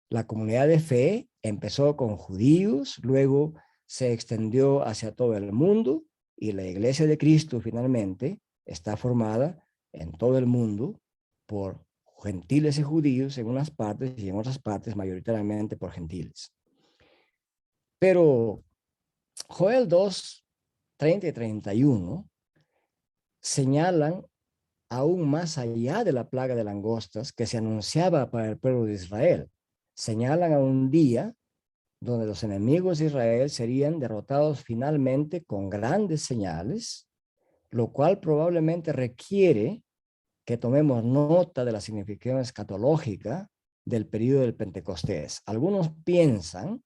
la comunidad de fe empezó con judíos, luego se extendió hacia todo el mundo y la iglesia de Cristo finalmente está formada en todo el mundo por gentiles y judíos en unas partes y en otras partes mayoritariamente por gentiles. Pero Joel 2, 30 y 31 señalan aún más allá de la plaga de langostas que se anunciaba para el pueblo de Israel. Señalan a un día donde los enemigos de Israel serían derrotados finalmente con grandes señales, lo cual probablemente requiere que tomemos nota de la significación escatológica del periodo del Pentecostés. Algunos piensan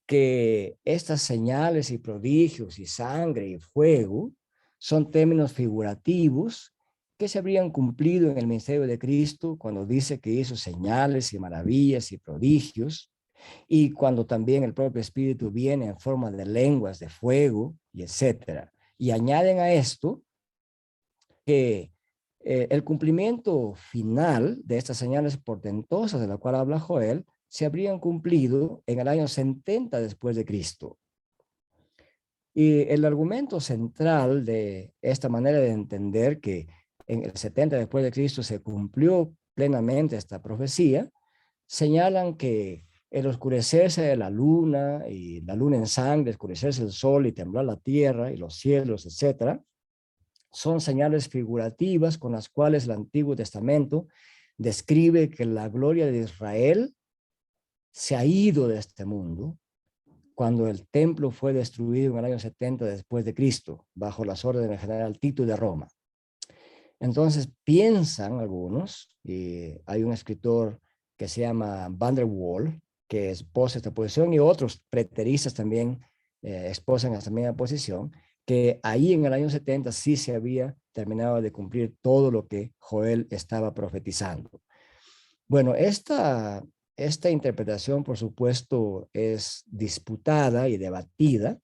que estas señales y prodigios y sangre y fuego son términos figurativos que se habrían cumplido en el ministerio de Cristo cuando dice que hizo señales y maravillas y prodigios, y cuando también el propio Espíritu viene en forma de lenguas de fuego y etcétera. Y añaden a esto que el cumplimiento final de estas señales portentosas de la cual habla Joel se habrían cumplido en el año 70 después de Cristo. Y el argumento central de esta manera de entender que en el 70 después de Cristo se cumplió plenamente esta profecía, señalan que el oscurecerse de la luna y la luna en sangre, oscurecerse el sol y temblar la tierra y los cielos, etcétera, son señales figurativas con las cuales el Antiguo Testamento describe que la gloria de Israel se ha ido de este mundo cuando el templo fue destruido en el año 70 después de Cristo, bajo las órdenes del general Tito de Roma. Entonces piensan algunos, y hay un escritor que se llama Van der Waal, que exposa esta posición, y otros preteristas también exposan esta misma posición, que ahí en el año 70 sí se había terminado de cumplir todo lo que Joel estaba profetizando. Bueno, esta interpretación, por supuesto, es disputada y debatida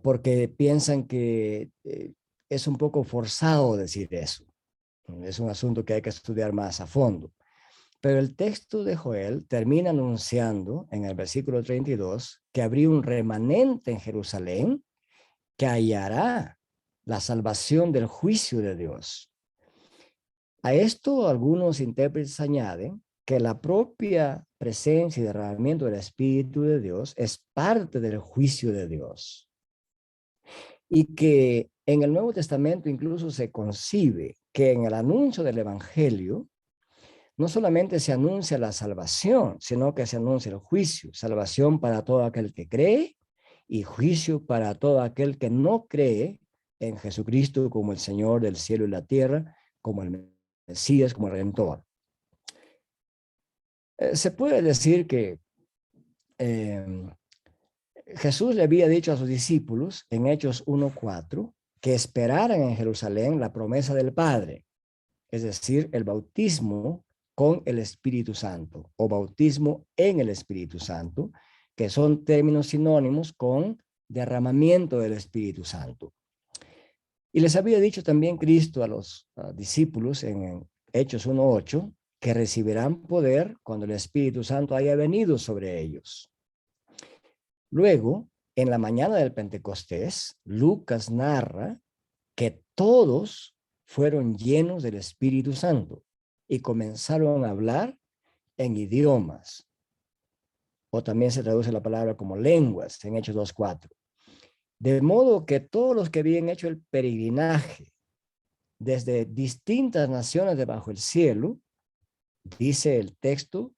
porque piensan que es un poco forzado decir eso. Es un asunto que hay que estudiar más a fondo. Pero el texto de Joel termina anunciando en el versículo 32 que habría un remanente en Jerusalén que hallará la salvación del juicio de Dios. A esto algunos intérpretes añaden que la propia presencia y derramamiento del Espíritu de Dios es parte del juicio de Dios. Y que en el Nuevo Testamento incluso se concibe que en el anuncio del Evangelio no solamente se anuncia la salvación, sino que se anuncia el juicio, salvación para todo aquel que cree y juicio para todo aquel que no cree en Jesucristo como el Señor del cielo y la tierra, como el Mesías, como el Redentor. Se puede decir que Jesús le había dicho a sus discípulos en Hechos 1:4 que esperaran en Jerusalén la promesa del Padre, es decir, el bautismo con el Espíritu Santo o bautismo en el Espíritu Santo, que son términos sinónimos con derramamiento del Espíritu Santo. Y les había dicho también Cristo a los discípulos en Hechos 1:8 que recibirán poder cuando el Espíritu Santo haya venido sobre ellos. Luego, en la mañana del Pentecostés, Lucas narra que todos fueron llenos del Espíritu Santo y comenzaron a hablar en idiomas. O también se traduce la palabra como lenguas en Hechos 2:4. De modo que todos los que habían hecho el peregrinaje desde distintas naciones debajo del cielo, dice el texto,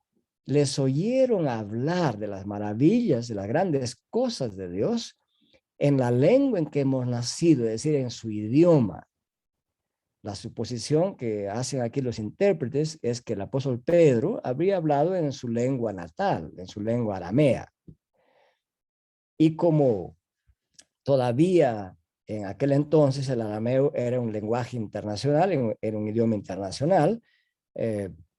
les oyeron hablar de las maravillas, de las grandes cosas de Dios en la lengua en que hemos nacido, es decir, en su idioma. La suposición que hacen aquí los intérpretes es que el apóstol Pedro habría hablado en su lengua natal, en su lengua aramea. Y como todavía en aquel entonces el arameo era un lenguaje internacional, era un idioma internacional.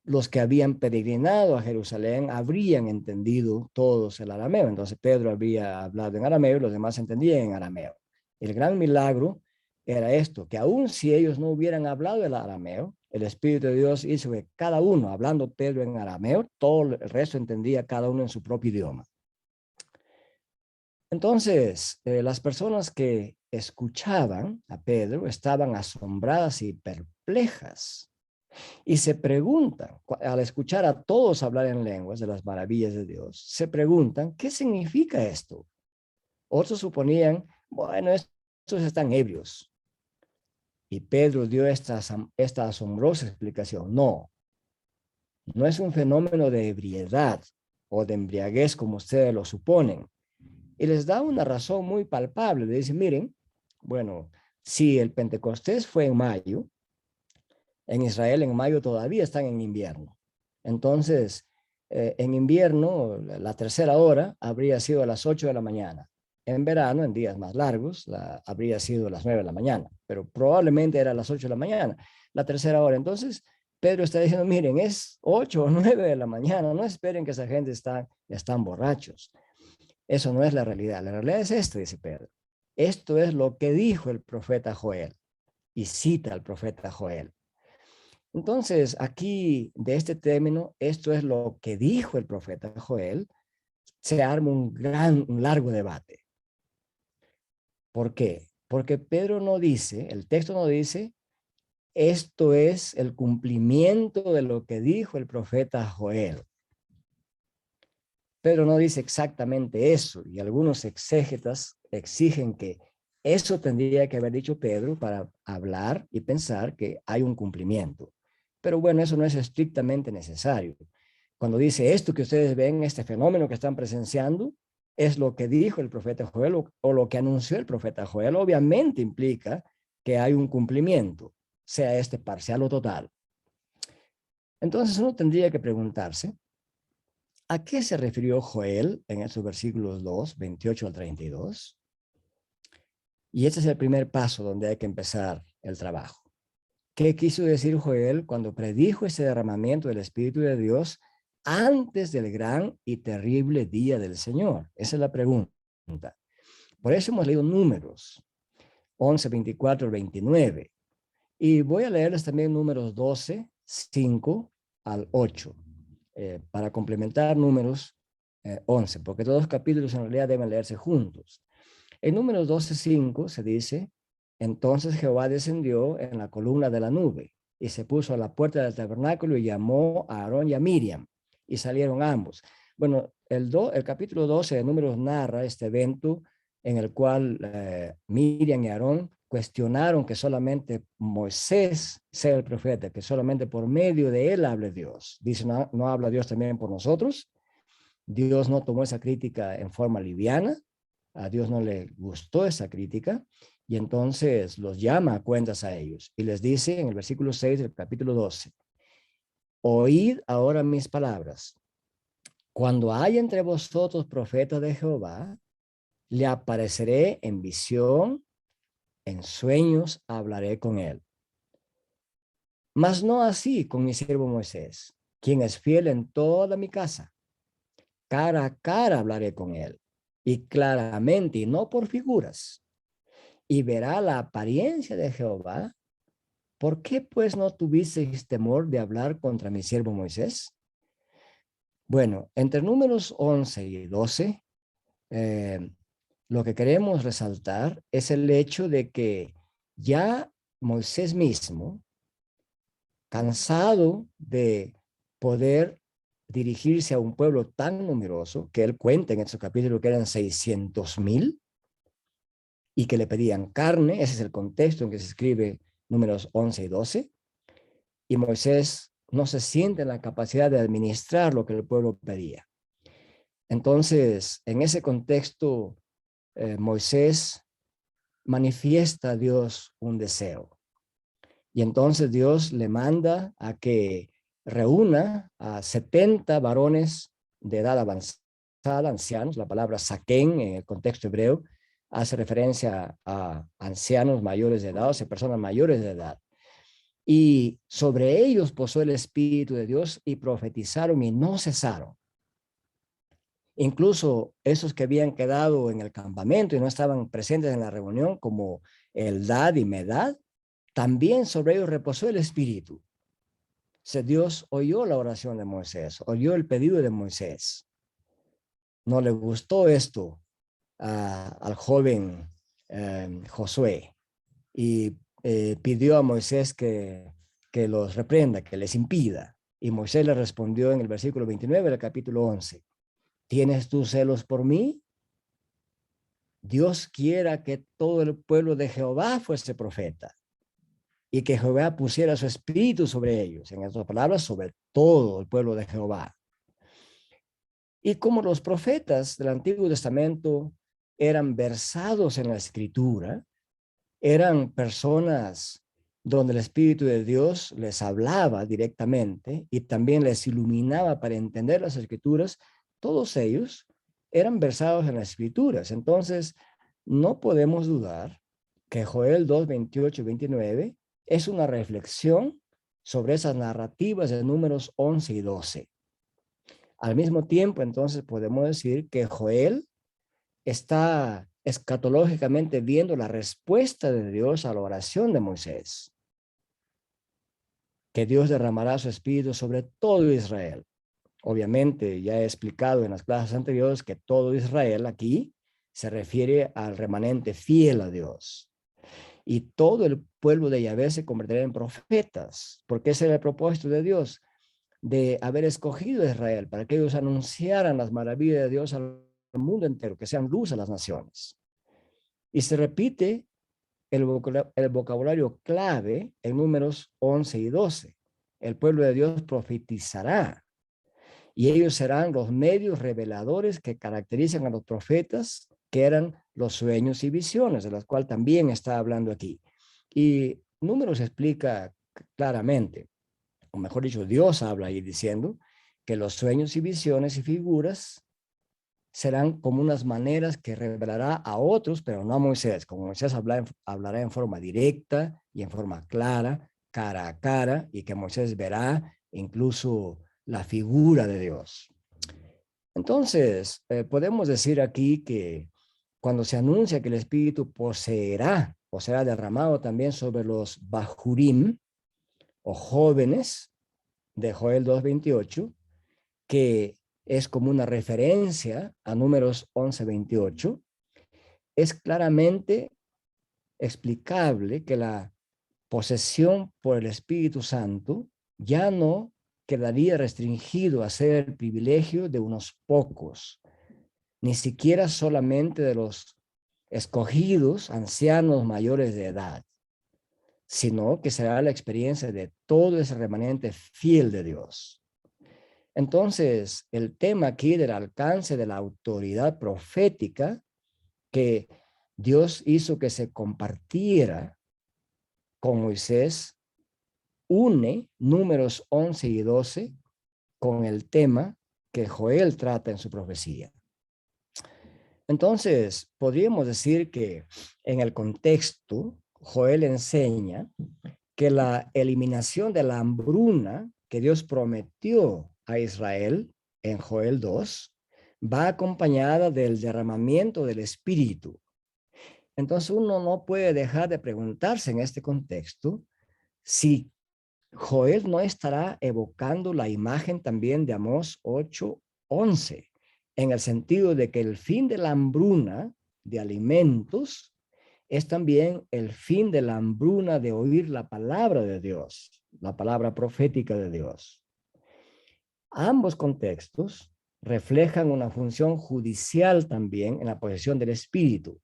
Los que habían peregrinado a Jerusalén habrían entendido todos el arameo. Entonces Pedro había hablado en arameo y los demás entendían en arameo. El gran milagro era esto, que aun si ellos no hubieran hablado el arameo, el Espíritu de Dios hizo que cada uno, hablando Pedro en arameo, todo el resto entendía cada uno en su propio idioma. Entonces, las personas que escuchaban a Pedro estaban asombradas y perplejas. Y se preguntan, al escuchar a todos hablar en lenguas de las maravillas de Dios, se preguntan, ¿qué significa esto? Otros suponían, bueno, estos están ebrios. Y Pedro dio esta asombrosa explicación. No es un fenómeno de ebriedad o de embriaguez como ustedes lo suponen. Y les da una razón muy palpable. Le dice, miren, bueno, si el Pentecostés fue en mayo, en Israel en mayo todavía están en invierno. Entonces, en invierno, la tercera hora habría sido a las 8 de la mañana. En verano, en días más largos, habría sido a las 9 de la mañana, pero probablemente era a las 8 de la mañana, la tercera hora. Entonces, Pedro está diciendo, miren, es 8 o 9 de la mañana, no esperen que esa gente están borrachos. Eso no es la realidad es esto, dice Pedro. Esto es lo que dijo el profeta Joel, y cita al profeta Joel. Entonces, aquí, de este término, esto es lo que dijo el profeta Joel, se arma un largo debate. ¿Por qué? Porque Pedro no dice, el texto no dice, esto es el cumplimiento de lo que dijo el profeta Joel. Pedro no dice exactamente eso, y algunos exégetas exigen que eso tendría que haber dicho Pedro para hablar y pensar que hay un cumplimiento. Pero bueno, eso no es estrictamente necesario. Cuando dice esto que ustedes ven, este fenómeno que están presenciando, es lo que dijo el profeta Joel o lo que anunció el profeta Joel, obviamente implica que hay un cumplimiento, sea este parcial o total. Entonces uno tendría que preguntarse, ¿a qué se refirió Joel en estos versículos 2, 28 al 32? Y este es el primer paso donde hay que empezar el trabajo. ¿Qué quiso decir Joel cuando predijo ese derramamiento del Espíritu de Dios antes del gran y terrible día del Señor? Esa es la pregunta. Por eso hemos leído Números 11, 24 al 29. Y voy a leerles también Números 12, 5 al 8, para complementar Números 11, porque todos los capítulos en realidad deben leerse juntos. En Números 12, 5 se dice, entonces Jehová descendió en la columna de la nube y se puso a la puerta del tabernáculo y llamó a Aarón y a Miriam y salieron ambos. Bueno, el capítulo 12 de Números narra este evento en el cual Miriam y Aarón cuestionaron que solamente Moisés sea el profeta, que solamente por medio de él hable Dios. Dice, ¿no habla Dios también por nosotros? Dios no tomó esa crítica en forma liviana, a Dios no le gustó esa crítica, y entonces los llama a cuentas a ellos, y les dice en el versículo 6 del capítulo 12, oíd ahora mis palabras, cuando haya entre vosotros profetas de Jehová, le apareceré en visión, en sueños hablaré con él. Mas no así con mi siervo Moisés, quien es fiel en toda mi casa. Cara a cara hablaré con él, y claramente, y no por figuras, y verá la apariencia de Jehová. ¿Por qué pues no tuvisteis temor de hablar contra mi siervo Moisés? Bueno, entre Números 11 y 12, lo que queremos resaltar es el hecho de que ya Moisés mismo, cansado de poder dirigirse a un pueblo tan numeroso, que él cuenta en estos capítulos que eran 600,000, y que le pedían carne, ese es el contexto en que se escribe Números 11 y 12, y Moisés no se siente en la capacidad de administrar lo que el pueblo pedía. Entonces, en ese contexto, Moisés manifiesta a Dios un deseo. Y entonces Dios le manda a que reúna a 70 varones de edad avanzada, ancianos, la palabra saquén en el contexto hebreo, hace referencia a ancianos mayores de edad, o sea, personas mayores de edad. Y sobre ellos posó el Espíritu de Dios y profetizaron y no cesaron. Incluso esos que habían quedado en el campamento y no estaban presentes en la reunión, como Eldad y Medad, también sobre ellos reposó el Espíritu. Dios oyó la oración de Moisés, oyó el pedido de Moisés. No le gustó esto al joven Josué y pidió a Moisés que los reprenda, que les impida. Y Moisés le respondió en el versículo 29 del capítulo 11. ¿Tienes tú celos por mí? Dios quiera que todo el pueblo de Jehová fuese profeta y que Jehová pusiera su espíritu sobre ellos. En otras palabras, sobre todo el pueblo de Jehová. Y como los profetas del Antiguo Testamento eran versados en la Escritura, eran personas donde el Espíritu de Dios les hablaba directamente y también les iluminaba para entender las Escrituras, todos ellos eran versados en las Escrituras. Entonces, no podemos dudar que Joel 2, 28 y 29 es una reflexión sobre esas narrativas de Números 11 y 12. Al mismo tiempo, entonces, podemos decir que Joel está escatológicamente viendo la respuesta de Dios a la oración de Moisés, que Dios derramará su espíritu sobre todo Israel. Obviamente, ya he explicado en las clases anteriores que todo Israel aquí se refiere al remanente fiel a Dios. Y todo el pueblo de Yahvé se convertirá en profetas, porque ese era el propósito de Dios, de haber escogido a Israel para que ellos anunciaran las maravillas de Dios al mundo entero, que sean luz a las naciones. Y se repite el vocabulario clave en Números 11 y 12. El pueblo de Dios profetizará y ellos serán los medios reveladores que caracterizan a los profetas, que eran los sueños y visiones, de las cuales también está hablando aquí. Y Números explica claramente, o mejor dicho, Dios habla ahí diciendo que los sueños y visiones y figuras serán como unas maneras que revelará a otros, pero no a Moisés. Como Moisés hablará en forma directa y en forma clara, cara a cara, y que Moisés verá incluso la figura de Dios. Entonces, podemos decir aquí que cuando se anuncia que el Espíritu poseerá o será derramado también sobre los Bajurim o jóvenes de Joel 2:28, que es como una referencia a Números 11:28, es claramente explicable que la posesión por el Espíritu Santo ya no quedaría restringido a ser el privilegio de unos pocos, ni siquiera solamente de los escogidos ancianos mayores de edad, sino que será la experiencia de todo ese remanente fiel de Dios. Entonces, el tema aquí del alcance de la autoridad profética que Dios hizo que se compartiera con Moisés, une Números 11 y 12 con el tema que Joel trata en su profecía. Entonces, podríamos decir que en el contexto, Joel enseña que la eliminación de la hambruna que Dios prometió a Israel en Joel 2 va acompañada del derramamiento del Espíritu. Entonces uno no puede dejar de preguntarse en este contexto si Joel no estará evocando la imagen también de Amós 8:11, en el sentido de que el fin de la hambruna de alimentos es también el fin de la hambruna de oír la palabra de Dios, la palabra profética de Dios. Ambos contextos reflejan una función judicial también en la posesión del Espíritu.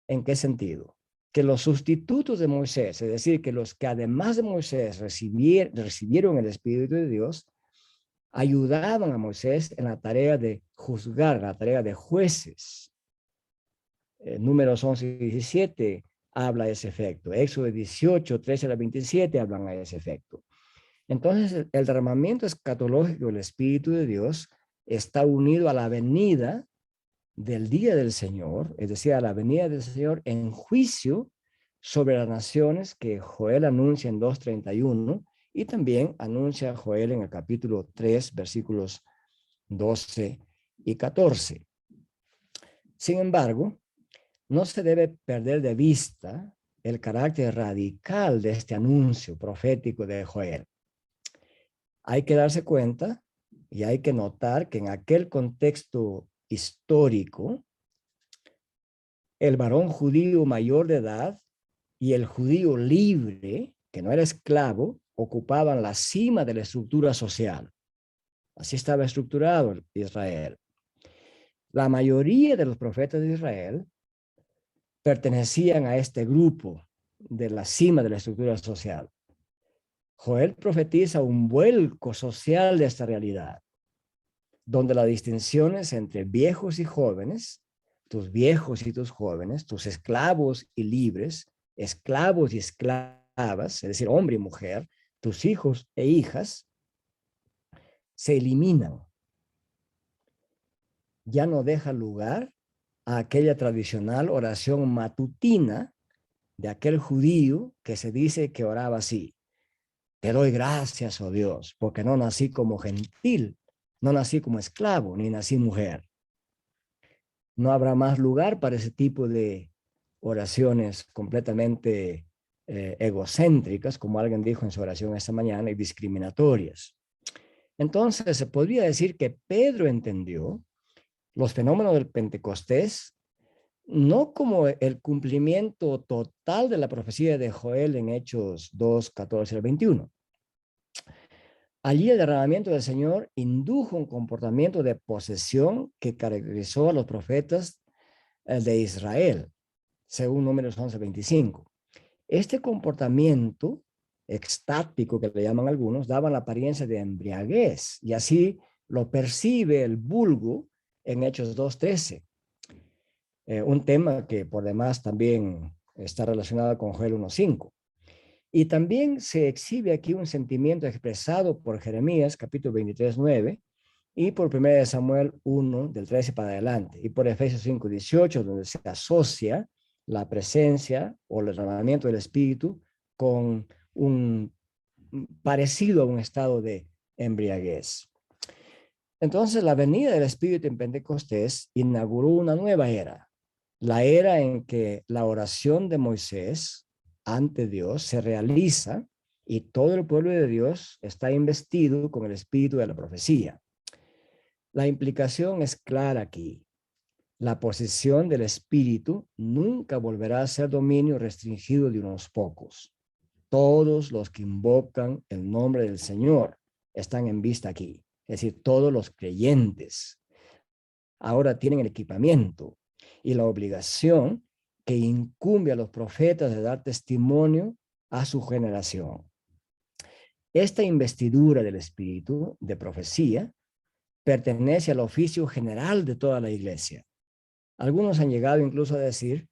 ¿En qué sentido? Que los sustitutos de Moisés, es decir, que los que además de Moisés recibieron el Espíritu de Dios, ayudaban a Moisés en la tarea de juzgar, la tarea de jueces. Números 11 y 17 habla de ese efecto. Éxodo 18, 13 a 27 hablan de ese efecto. Entonces, el derramamiento escatológico del Espíritu de Dios está unido a la venida del día del Señor, es decir, a la venida del Señor en juicio sobre las naciones que Joel anuncia en 2:31 y también anuncia Joel en el capítulo 3, versículos 12 y 14. Sin embargo, no se debe perder de vista el carácter radical de este anuncio profético de Joel. Hay que darse cuenta y hay que notar que en aquel contexto histórico, el varón judío mayor de edad y el judío libre, que no era esclavo, ocupaban la cima de la estructura social. Así estaba estructurado Israel. La mayoría de los profetas de Israel pertenecían a este grupo de la cima de la estructura social. Joel profetiza un vuelco social de esta realidad, donde las distinciones entre viejos y jóvenes, tus viejos y tus jóvenes, tus esclavos y libres, esclavos y esclavas, es decir, hombre y mujer, tus hijos e hijas, se eliminan. Ya no deja lugar a aquella tradicional oración matutina de aquel judío que se dice que oraba así: te doy gracias, oh Dios, porque no nací como gentil, no nací como esclavo, ni nací mujer. No habrá más lugar para ese tipo de oraciones completamente egocéntricas, como alguien dijo en su oración esta mañana, y discriminatorias. Entonces, se podría decir que Pedro entendió los fenómenos del Pentecostés no como el cumplimiento total de la profecía de Joel en Hechos 2, 14 al 21. Allí el derramamiento del Señor indujo un comportamiento de posesión que caracterizó a los profetas de Israel, según Números 11:25. Este comportamiento extático, que le llaman algunos, daba la apariencia de embriaguez, y así lo percibe el vulgo en Hechos 2:13. Un tema que por demás también está relacionado con Joel 1:5. Y también se exhibe aquí un sentimiento expresado por Jeremías, capítulo 23:9, y por 1 Samuel 1, del 13 para adelante, y por Efesios 5:18, donde se asocia la presencia o el derramamiento del Espíritu con un parecido a un estado de embriaguez. Entonces, la venida del Espíritu en Pentecostés inauguró una nueva era, la era en que la oración de Moisés ante Dios se realiza y todo el pueblo de Dios está investido con el espíritu de la profecía. La implicación es clara aquí. La posesión del espíritu nunca volverá a ser dominio restringido de unos pocos. Todos los que invocan el nombre del Señor están en vista aquí. Es decir, todos los creyentes ahora tienen el equipamiento y la obligación que incumbe a los profetas de dar testimonio a su generación. Esta investidura del espíritu de profecía pertenece al oficio general de toda la iglesia. Algunos han llegado incluso a decir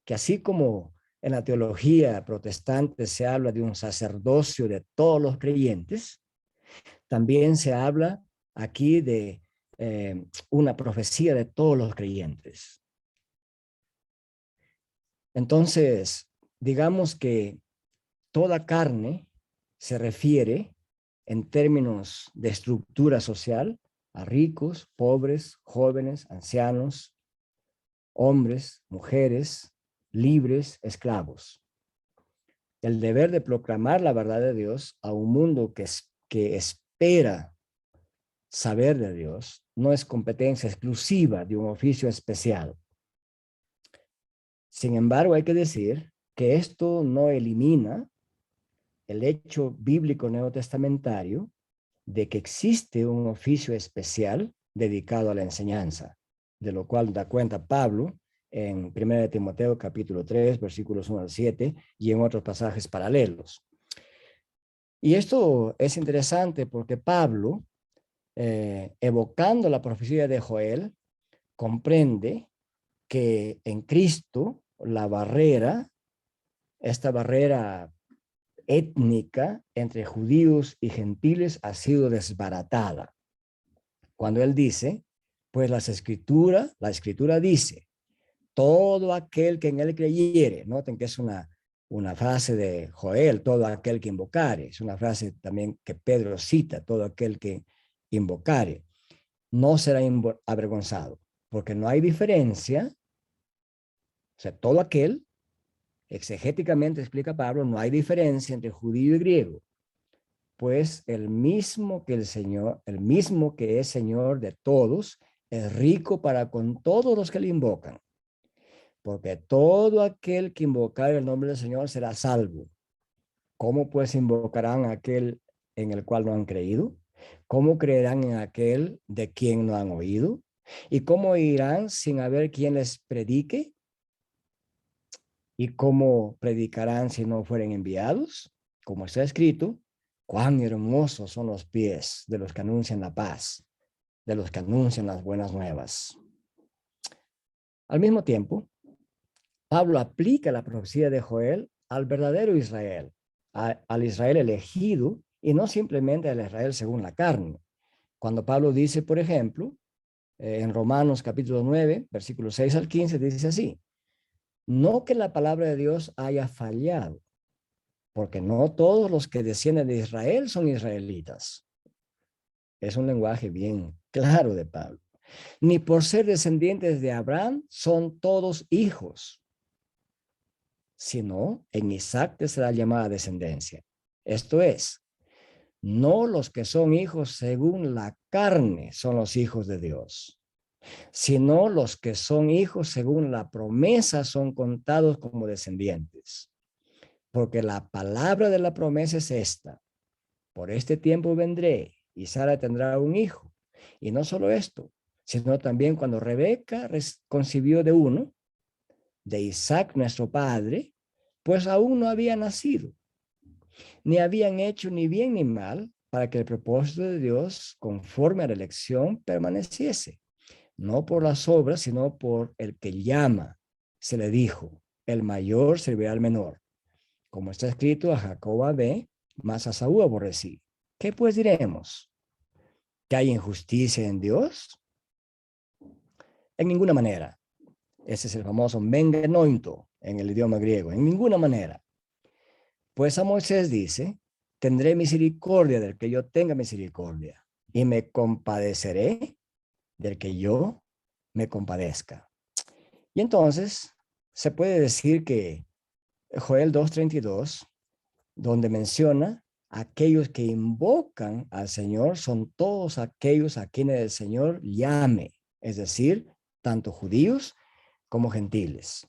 que así como en la teología protestante se habla de un sacerdocio de todos los creyentes, también se habla aquí de una profecía de todos los creyentes. Entonces, digamos que toda carne se refiere en términos de estructura social a ricos, pobres, jóvenes, ancianos, hombres, mujeres, libres, esclavos. El deber de proclamar la verdad de Dios a un mundo que espera saber de Dios no es competencia exclusiva de un oficio especial. Sin embargo, hay que decir que esto no elimina el hecho bíblico neotestamentario de que existe un oficio especial dedicado a la enseñanza, de lo cual da cuenta Pablo en 1 Timoteo capítulo 3, versículos 1 al 7, y en otros pasajes paralelos. Y esto es interesante porque Pablo, evocando la profecía de Joel, comprende que en Cristo la barrera, esta barrera étnica entre judíos y gentiles ha sido desbaratada. Cuando él dice, Pues la escritura dice, todo aquel que en él creyere. Noten que es una frase de Joel, todo aquel que invocare. Es una frase también que Pedro cita, todo aquel que invocare. No será avergonzado, porque no hay diferencia. O sea, todo aquel, exegéticamente explica Pablo, no hay diferencia entre judío y griego. Pues el mismo que es Señor de todos, es rico para con todos los que le invocan. Porque todo aquel que invocar el nombre del Señor será salvo. ¿Cómo pues invocarán a aquel en el cual no han creído? ¿Cómo creerán en aquel de quien no han oído? ¿Y cómo irán sin haber quien les predique? ¿Y cómo predicarán si no fueren enviados? Como está escrito, cuán hermosos son los pies de los que anuncian la paz, de los que anuncian las buenas nuevas. Al mismo tiempo, Pablo aplica la profecía de Joel al verdadero Israel, al Israel elegido y no simplemente al Israel según la carne. Cuando Pablo dice, por ejemplo, en Romanos capítulo 9, versículos 6 al 15, dice así, no que la palabra de Dios haya fallado, porque no todos los que descienden de Israel son israelitas. Es un lenguaje bien claro de Pablo. Ni por ser descendientes de Abraham son todos hijos, sino en Isaac te será llamada descendencia. Esto es, no los que son hijos según la carne son los hijos de Dios, sino los que son hijos según la promesa son contados como descendientes. Porque la palabra de la promesa es esta: por este tiempo vendré y Sara tendrá un hijo. Y no solo esto, sino también cuando Rebeca concibió de uno, de Isaac nuestro padre, pues aún no había nacido, ni habían hecho ni bien ni mal, para que el propósito de Dios, conforme a la elección, permaneciese. No por las obras, sino por el que llama. Se le dijo, el mayor servirá al menor. Como está escrito, a Jacob amé, mas a Saúl aborrecí. ¿Qué pues diremos? ¿Que hay injusticia en Dios? En ninguna manera. Ese es el famoso mengenoito en el idioma griego. En ninguna manera. Pues a Moisés dice, tendré misericordia del que yo tenga misericordia y me compadeceré del que yo me compadezca. Y entonces se puede decir que Joel 2:32, donde menciona aquellos que invocan al Señor, son todos aquellos a quienes el Señor llame, es decir, tanto judíos como gentiles.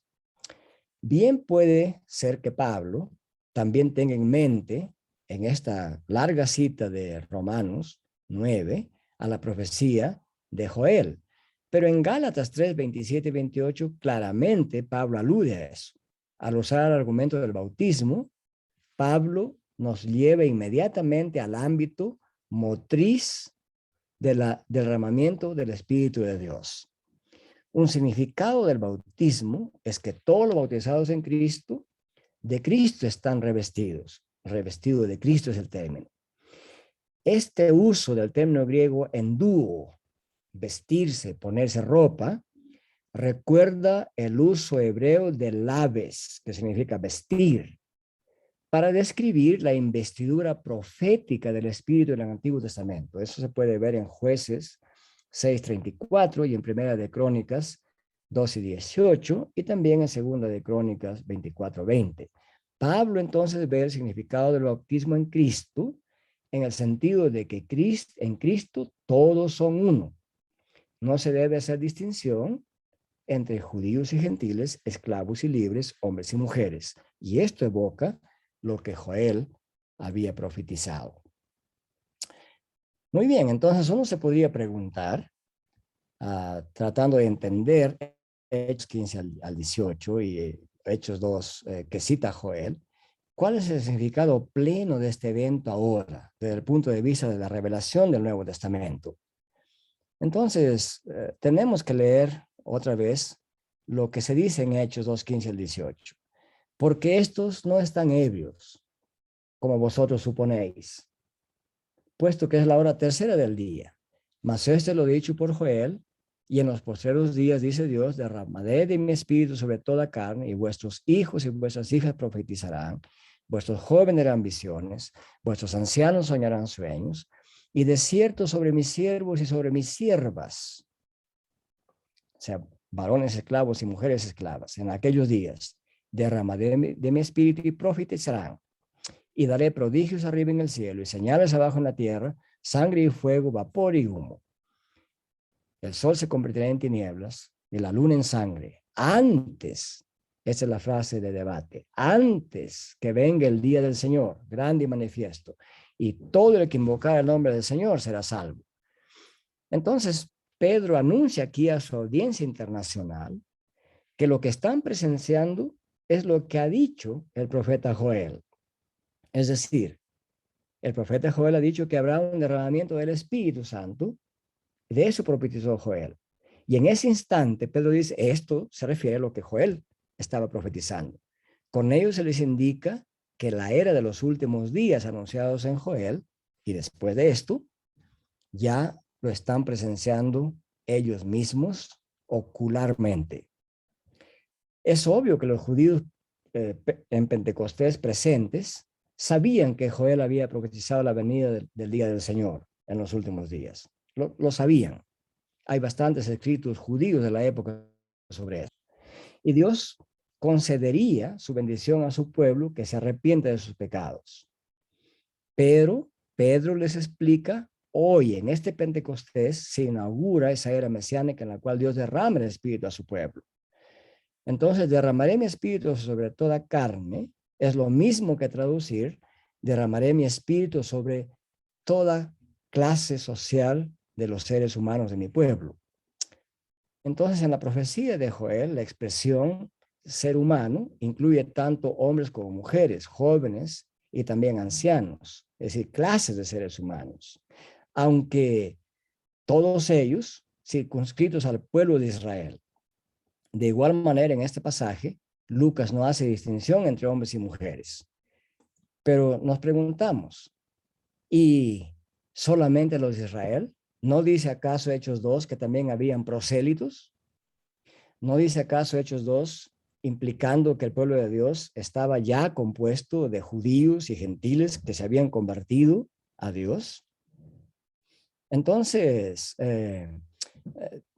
Bien puede ser que Pablo también tenga en mente, en esta larga cita de Romanos 9, a la profecía de Joel. Pero en Gálatas 3, 27 y 28, claramente Pablo alude a eso. Al usar el argumento del bautismo, Pablo nos lleva inmediatamente al ámbito motriz del derramamiento del Espíritu de Dios. Un significado del bautismo es que todos los bautizados en Cristo, de Cristo están revestidos. Revestido de Cristo es el término. Este uso del término griego enduo, vestirse, ponerse ropa, recuerda el uso hebreo de laves, que significa vestir, para describir la investidura profética del Espíritu en el Antiguo Testamento. Eso se puede ver en Jueces 6:34 y en Primera de Crónicas 2:18 y también en Segunda de Crónicas 24:20. Pablo entonces ve el significado del bautismo en Cristo en el sentido de que en Cristo todos son uno. No se debe hacer distinción entre judíos y gentiles, esclavos y libres, hombres y mujeres. Y esto evoca lo que Joel había profetizado. Muy bien, entonces uno se podría preguntar, tratando de entender Hechos 15 al 18 y Hechos 2 que cita Joel, ¿cuál es el significado pleno de este evento ahora, desde el punto de vista de la revelación del Nuevo Testamento? Entonces, tenemos que leer otra vez lo que se dice en Hechos 2, 15 al 18. Porque estos no están ebrios, como vosotros suponéis, puesto que es la hora tercera del día. Mas esto lo dicho por Joel, Y en los postreros días, dice Dios, derramaré de mi espíritu sobre toda carne, y vuestros hijos y vuestras hijas profetizarán, vuestros jóvenes harán visiones, vuestros ancianos soñarán sueños, y de cierto sobre mis siervos y sobre mis siervas, o sea, varones esclavos y mujeres esclavas, en aquellos días derramaré de mi espíritu y profetizarán, y daré prodigios arriba en el cielo y señales abajo en la tierra, sangre y fuego, vapor y humo. El sol se convertirá en tinieblas y la luna en sangre. Antes, esa es la frase de debate, antes que venga el día del Señor, grande y manifiesto, y todo el que invocar el nombre del Señor será salvo. Entonces, Pedro anuncia aquí a su audiencia internacional que lo que están presenciando es lo que ha dicho el profeta Joel. Es decir, el profeta Joel ha dicho que habrá un derramamiento del Espíritu Santo. De eso profetizó Joel. Y en ese instante, Pedro dice, esto se refiere a lo que Joel estaba profetizando. Con ello se les indica que la era de los últimos días anunciados en Joel, y después de esto, ya lo están presenciando ellos mismos ocularmente. Es obvio que los judíos en Pentecostés presentes sabían que Joel había profetizado la venida del día del Señor en los últimos días. Lo sabían. Hay bastantes escritos judíos de la época sobre eso. Y Dios concedería su bendición a su pueblo que se arrepiente de sus pecados. Pero Pedro les explica, hoy en este Pentecostés se inaugura esa era mesiánica en la cual Dios derrama el Espíritu a su pueblo. Entonces, derramaré mi Espíritu sobre toda carne, es lo mismo que traducir, derramaré mi Espíritu sobre toda clase social de los seres humanos de mi pueblo. Entonces, en la profecía de Joel, la expresión ser humano incluye tanto hombres como mujeres, jóvenes y también ancianos, es decir, clases de seres humanos, aunque todos ellos circunscritos al pueblo de Israel. De igual manera, en este pasaje, Lucas no hace distinción entre hombres y mujeres. Pero nos preguntamos, ¿y solamente los de Israel? ¿No dice acaso Hechos 2 que también habían prosélitos? ¿No dice acaso Hechos 2 implicando que el pueblo de Dios estaba ya compuesto de judíos y gentiles que se habían convertido a Dios? Entonces,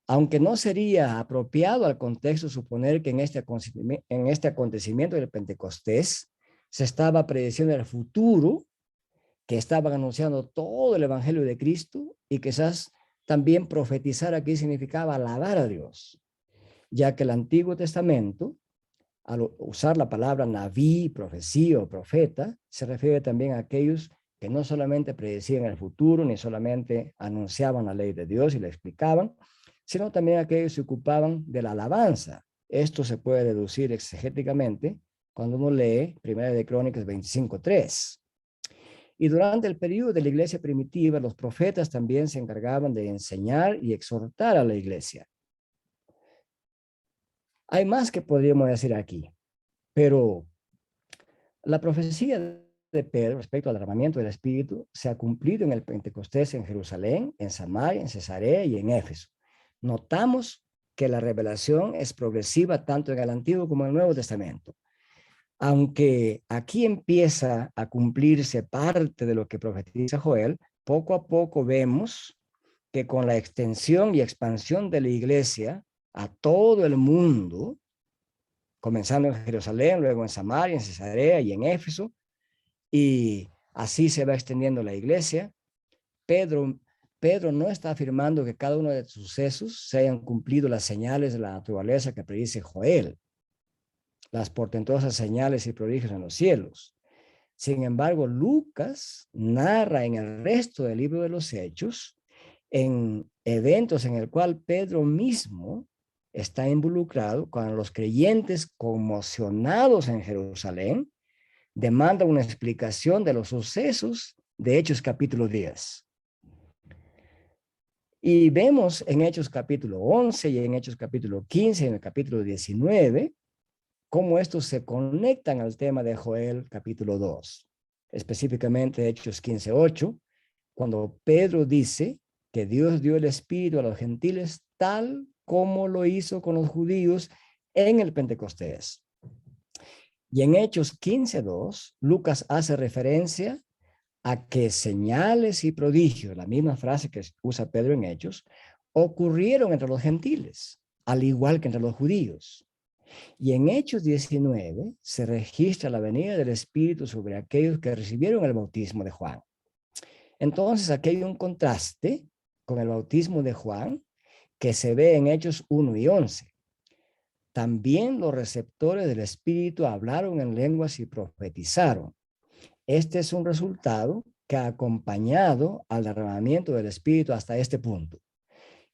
aunque no sería apropiado al contexto suponer que en este acontecimiento del Pentecostés se estaba prediciendo el futuro, que estaban anunciando todo el evangelio de Cristo, y quizás también profetizar aquí significaba alabar a Dios, ya que el Antiguo Testamento, al usar la palabra naví, profecía o profeta, se refiere también a aquellos que no solamente predecían el futuro, ni solamente anunciaban la ley de Dios y la explicaban, sino también aquellos que se ocupaban de la alabanza. Esto se puede deducir exegéticamente cuando uno lee 1 de Crónicas 25:3. Y durante el periodo de la iglesia primitiva, los profetas también se encargaban de enseñar y exhortar a la iglesia. Hay más que podríamos decir aquí, pero la profecía de Pedro respecto al derramamiento del Espíritu se ha cumplido en el Pentecostés en Jerusalén, en Samaria, en Cesarea y en Éfeso. Notamos que la revelación es progresiva tanto en el Antiguo como en el Nuevo Testamento. Aunque aquí empieza a cumplirse parte de lo que profetiza Joel, poco a poco vemos que con la extensión y expansión de la iglesia a todo el mundo, comenzando en Jerusalén, luego en Samaria, en Cesarea y en Éfeso, y así se va extendiendo la iglesia, Pedro no está afirmando que cada uno de sus sucesos se hayan cumplido las señales de la naturaleza que predice Joel, las portentosas señales y prodigios en los cielos. Sin embargo, Lucas narra en el resto del libro de los Hechos, en eventos en el cual Pedro mismo está involucrado, cuando los creyentes conmocionados en Jerusalén demandan una explicación de los sucesos de Hechos capítulo 10. Y vemos en Hechos capítulo 11 y en Hechos capítulo 15 y en el capítulo 19 cómo estos se conectan al tema de Joel capítulo 2, específicamente Hechos 15:8, cuando Pedro dice que Dios dio el Espíritu a los gentiles tal como lo hizo con los judíos en el Pentecostés. Y en Hechos 15:2, Lucas hace referencia a que señales y prodigios, la misma frase que usa Pedro en Hechos, ocurrieron entre los gentiles, al igual que entre los judíos. Y en Hechos 19 se registra la venida del Espíritu sobre aquellos que recibieron el bautismo de Juan. Entonces aquí hay un contraste con el bautismo de Juan que se ve en Hechos 1 y 11. También los receptores del Espíritu hablaron en lenguas y profetizaron. Este es un resultado que ha acompañado al derramamiento del Espíritu hasta este punto.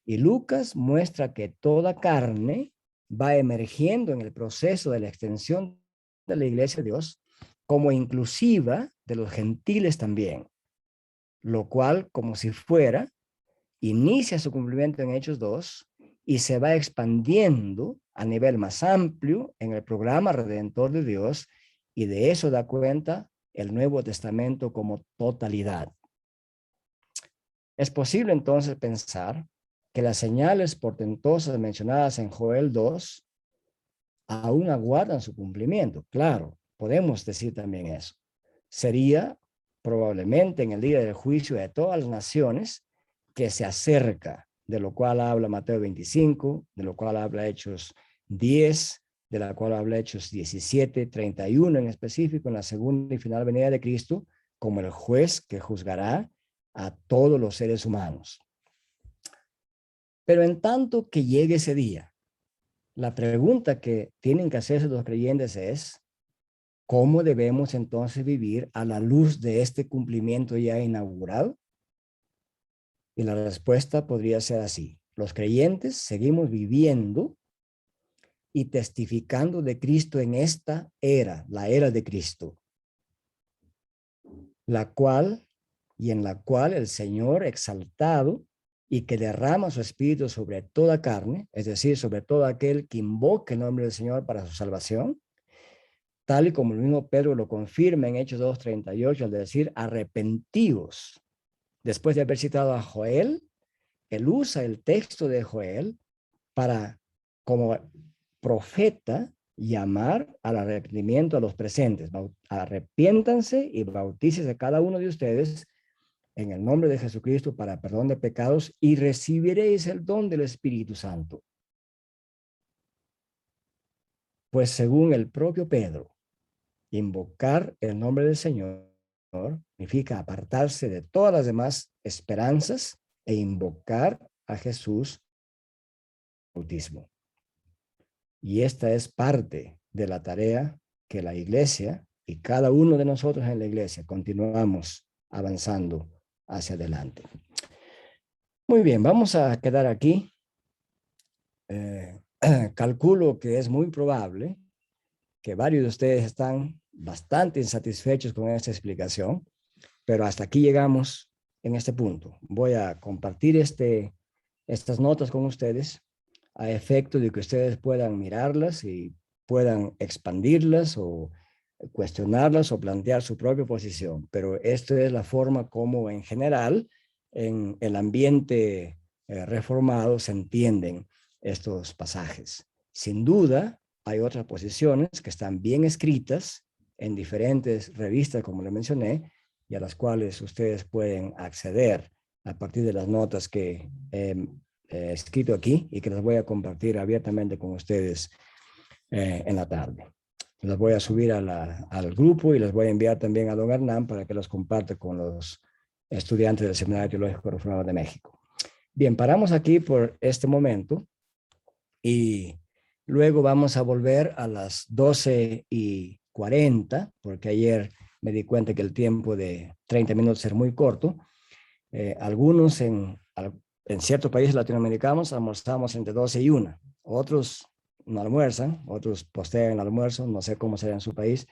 Y Lucas muestra que toda carne va emergiendo en el proceso de la extensión de la iglesia de Dios como inclusiva de los gentiles también, lo cual, como si fuera, inicia su cumplimiento en Hechos 2 y se va expandiendo a nivel más amplio en el programa redentor de Dios, y de eso da cuenta el Nuevo Testamento como totalidad. Es posible entonces pensar que las señales portentosas mencionadas en Joel 2 aún aguardan su cumplimiento. Claro, podemos decir también eso. Sería probablemente en el día del juicio de todas las naciones que se acerca, de lo cual habla Mateo 25, de lo cual habla Hechos 10, de la cual habla Hechos 17, 31 en específico, en la segunda y final venida de Cristo, como el juez que juzgará a todos los seres humanos. Pero en tanto que llegue ese día, la pregunta que tienen que hacerse los creyentes es, ¿cómo debemos entonces vivir a la luz de este cumplimiento ya inaugurado? Y la respuesta podría ser así. Los creyentes seguimos viviendo y testificando de Cristo en esta era, la era de Cristo, en la cual el Señor exaltado y que derrama su espíritu sobre toda carne, es decir, sobre todo aquel que invoque el nombre del Señor para su salvación, tal y como el mismo Pedro lo confirma en Hechos 2:38 al decir arrepentíos. Después de haber citado a Joel, él usa el texto de Joel para, como profeta, llamar al arrepentimiento a los presentes. Arrepiéntanse y bautícese cada uno de ustedes en el nombre de Jesucristo para perdón de pecados y recibiréis el don del Espíritu Santo. Pues según el propio Pedro, invocar el nombre del Señor significa apartarse de todas las demás esperanzas e invocar a Jesús bautismo. Y esta es parte de la tarea que la iglesia y cada uno de nosotros en la iglesia continuamos avanzando hacia adelante. Muy bien, vamos a quedar aquí. Calculo que es muy probable que varios de ustedes están bastante insatisfechos con esta explicación, pero hasta aquí llegamos en este punto. Voy a compartir estas notas con ustedes a efecto de que ustedes puedan mirarlas y puedan expandirlas o cuestionarlas o plantear su propia posición. Pero esta es la forma como en general en el ambiente reformado se entienden estos pasajes. Sin duda, hay otras posiciones que están bien escritas en diferentes revistas, como le mencioné, y a las cuales ustedes pueden acceder a partir de las notas que he escrito aquí y que las voy a compartir abiertamente con ustedes en la tarde. Las voy a subir al grupo y las voy a enviar también a don Hernán para que las comparte con los estudiantes del Seminario Teológico Reformado de México. Bien, paramos aquí por este momento y luego vamos a volver a las 12:40, porque ayer me di cuenta que el tiempo de 30 minutos era muy corto. Algunos en ciertos países latinoamericanos almorzamos entre 12 y 1. Otros no almuerzan, otros postergan el almuerzo, no sé cómo será en su país,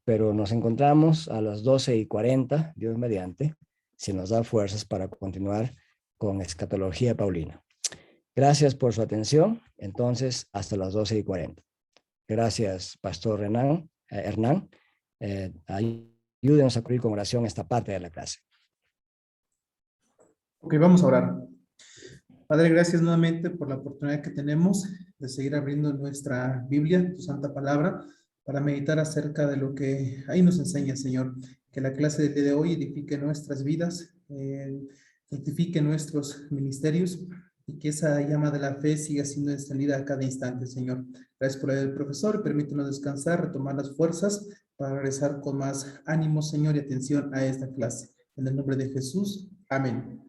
pero nos encontramos a las 12:40, Dios mediante, si nos da fuerzas para continuar con escatología paulina. Gracias por su atención. Entonces, hasta las 12:40. Gracias, Pastor Hernán. Ayúdenos a concluir con oración esta parte de la clase.
Ok, vamos a orar. Padre, gracias nuevamente por la oportunidad que tenemos de seguir abriendo nuestra Biblia, tu santa palabra, para meditar acerca de lo que ahí nos enseña, Señor. Que la clase del día de hoy edifique nuestras vidas, edifique nuestros ministerios y que esa llama de la fe siga siendo encendida a cada instante, Señor. Gracias por el profesor, permítanos descansar, retomar las fuerzas para regresar con más ánimo, Señor, y atención a esta clase. En el nombre de Jesús, amén.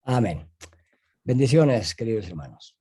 Amén. Bendiciones, queridos hermanos.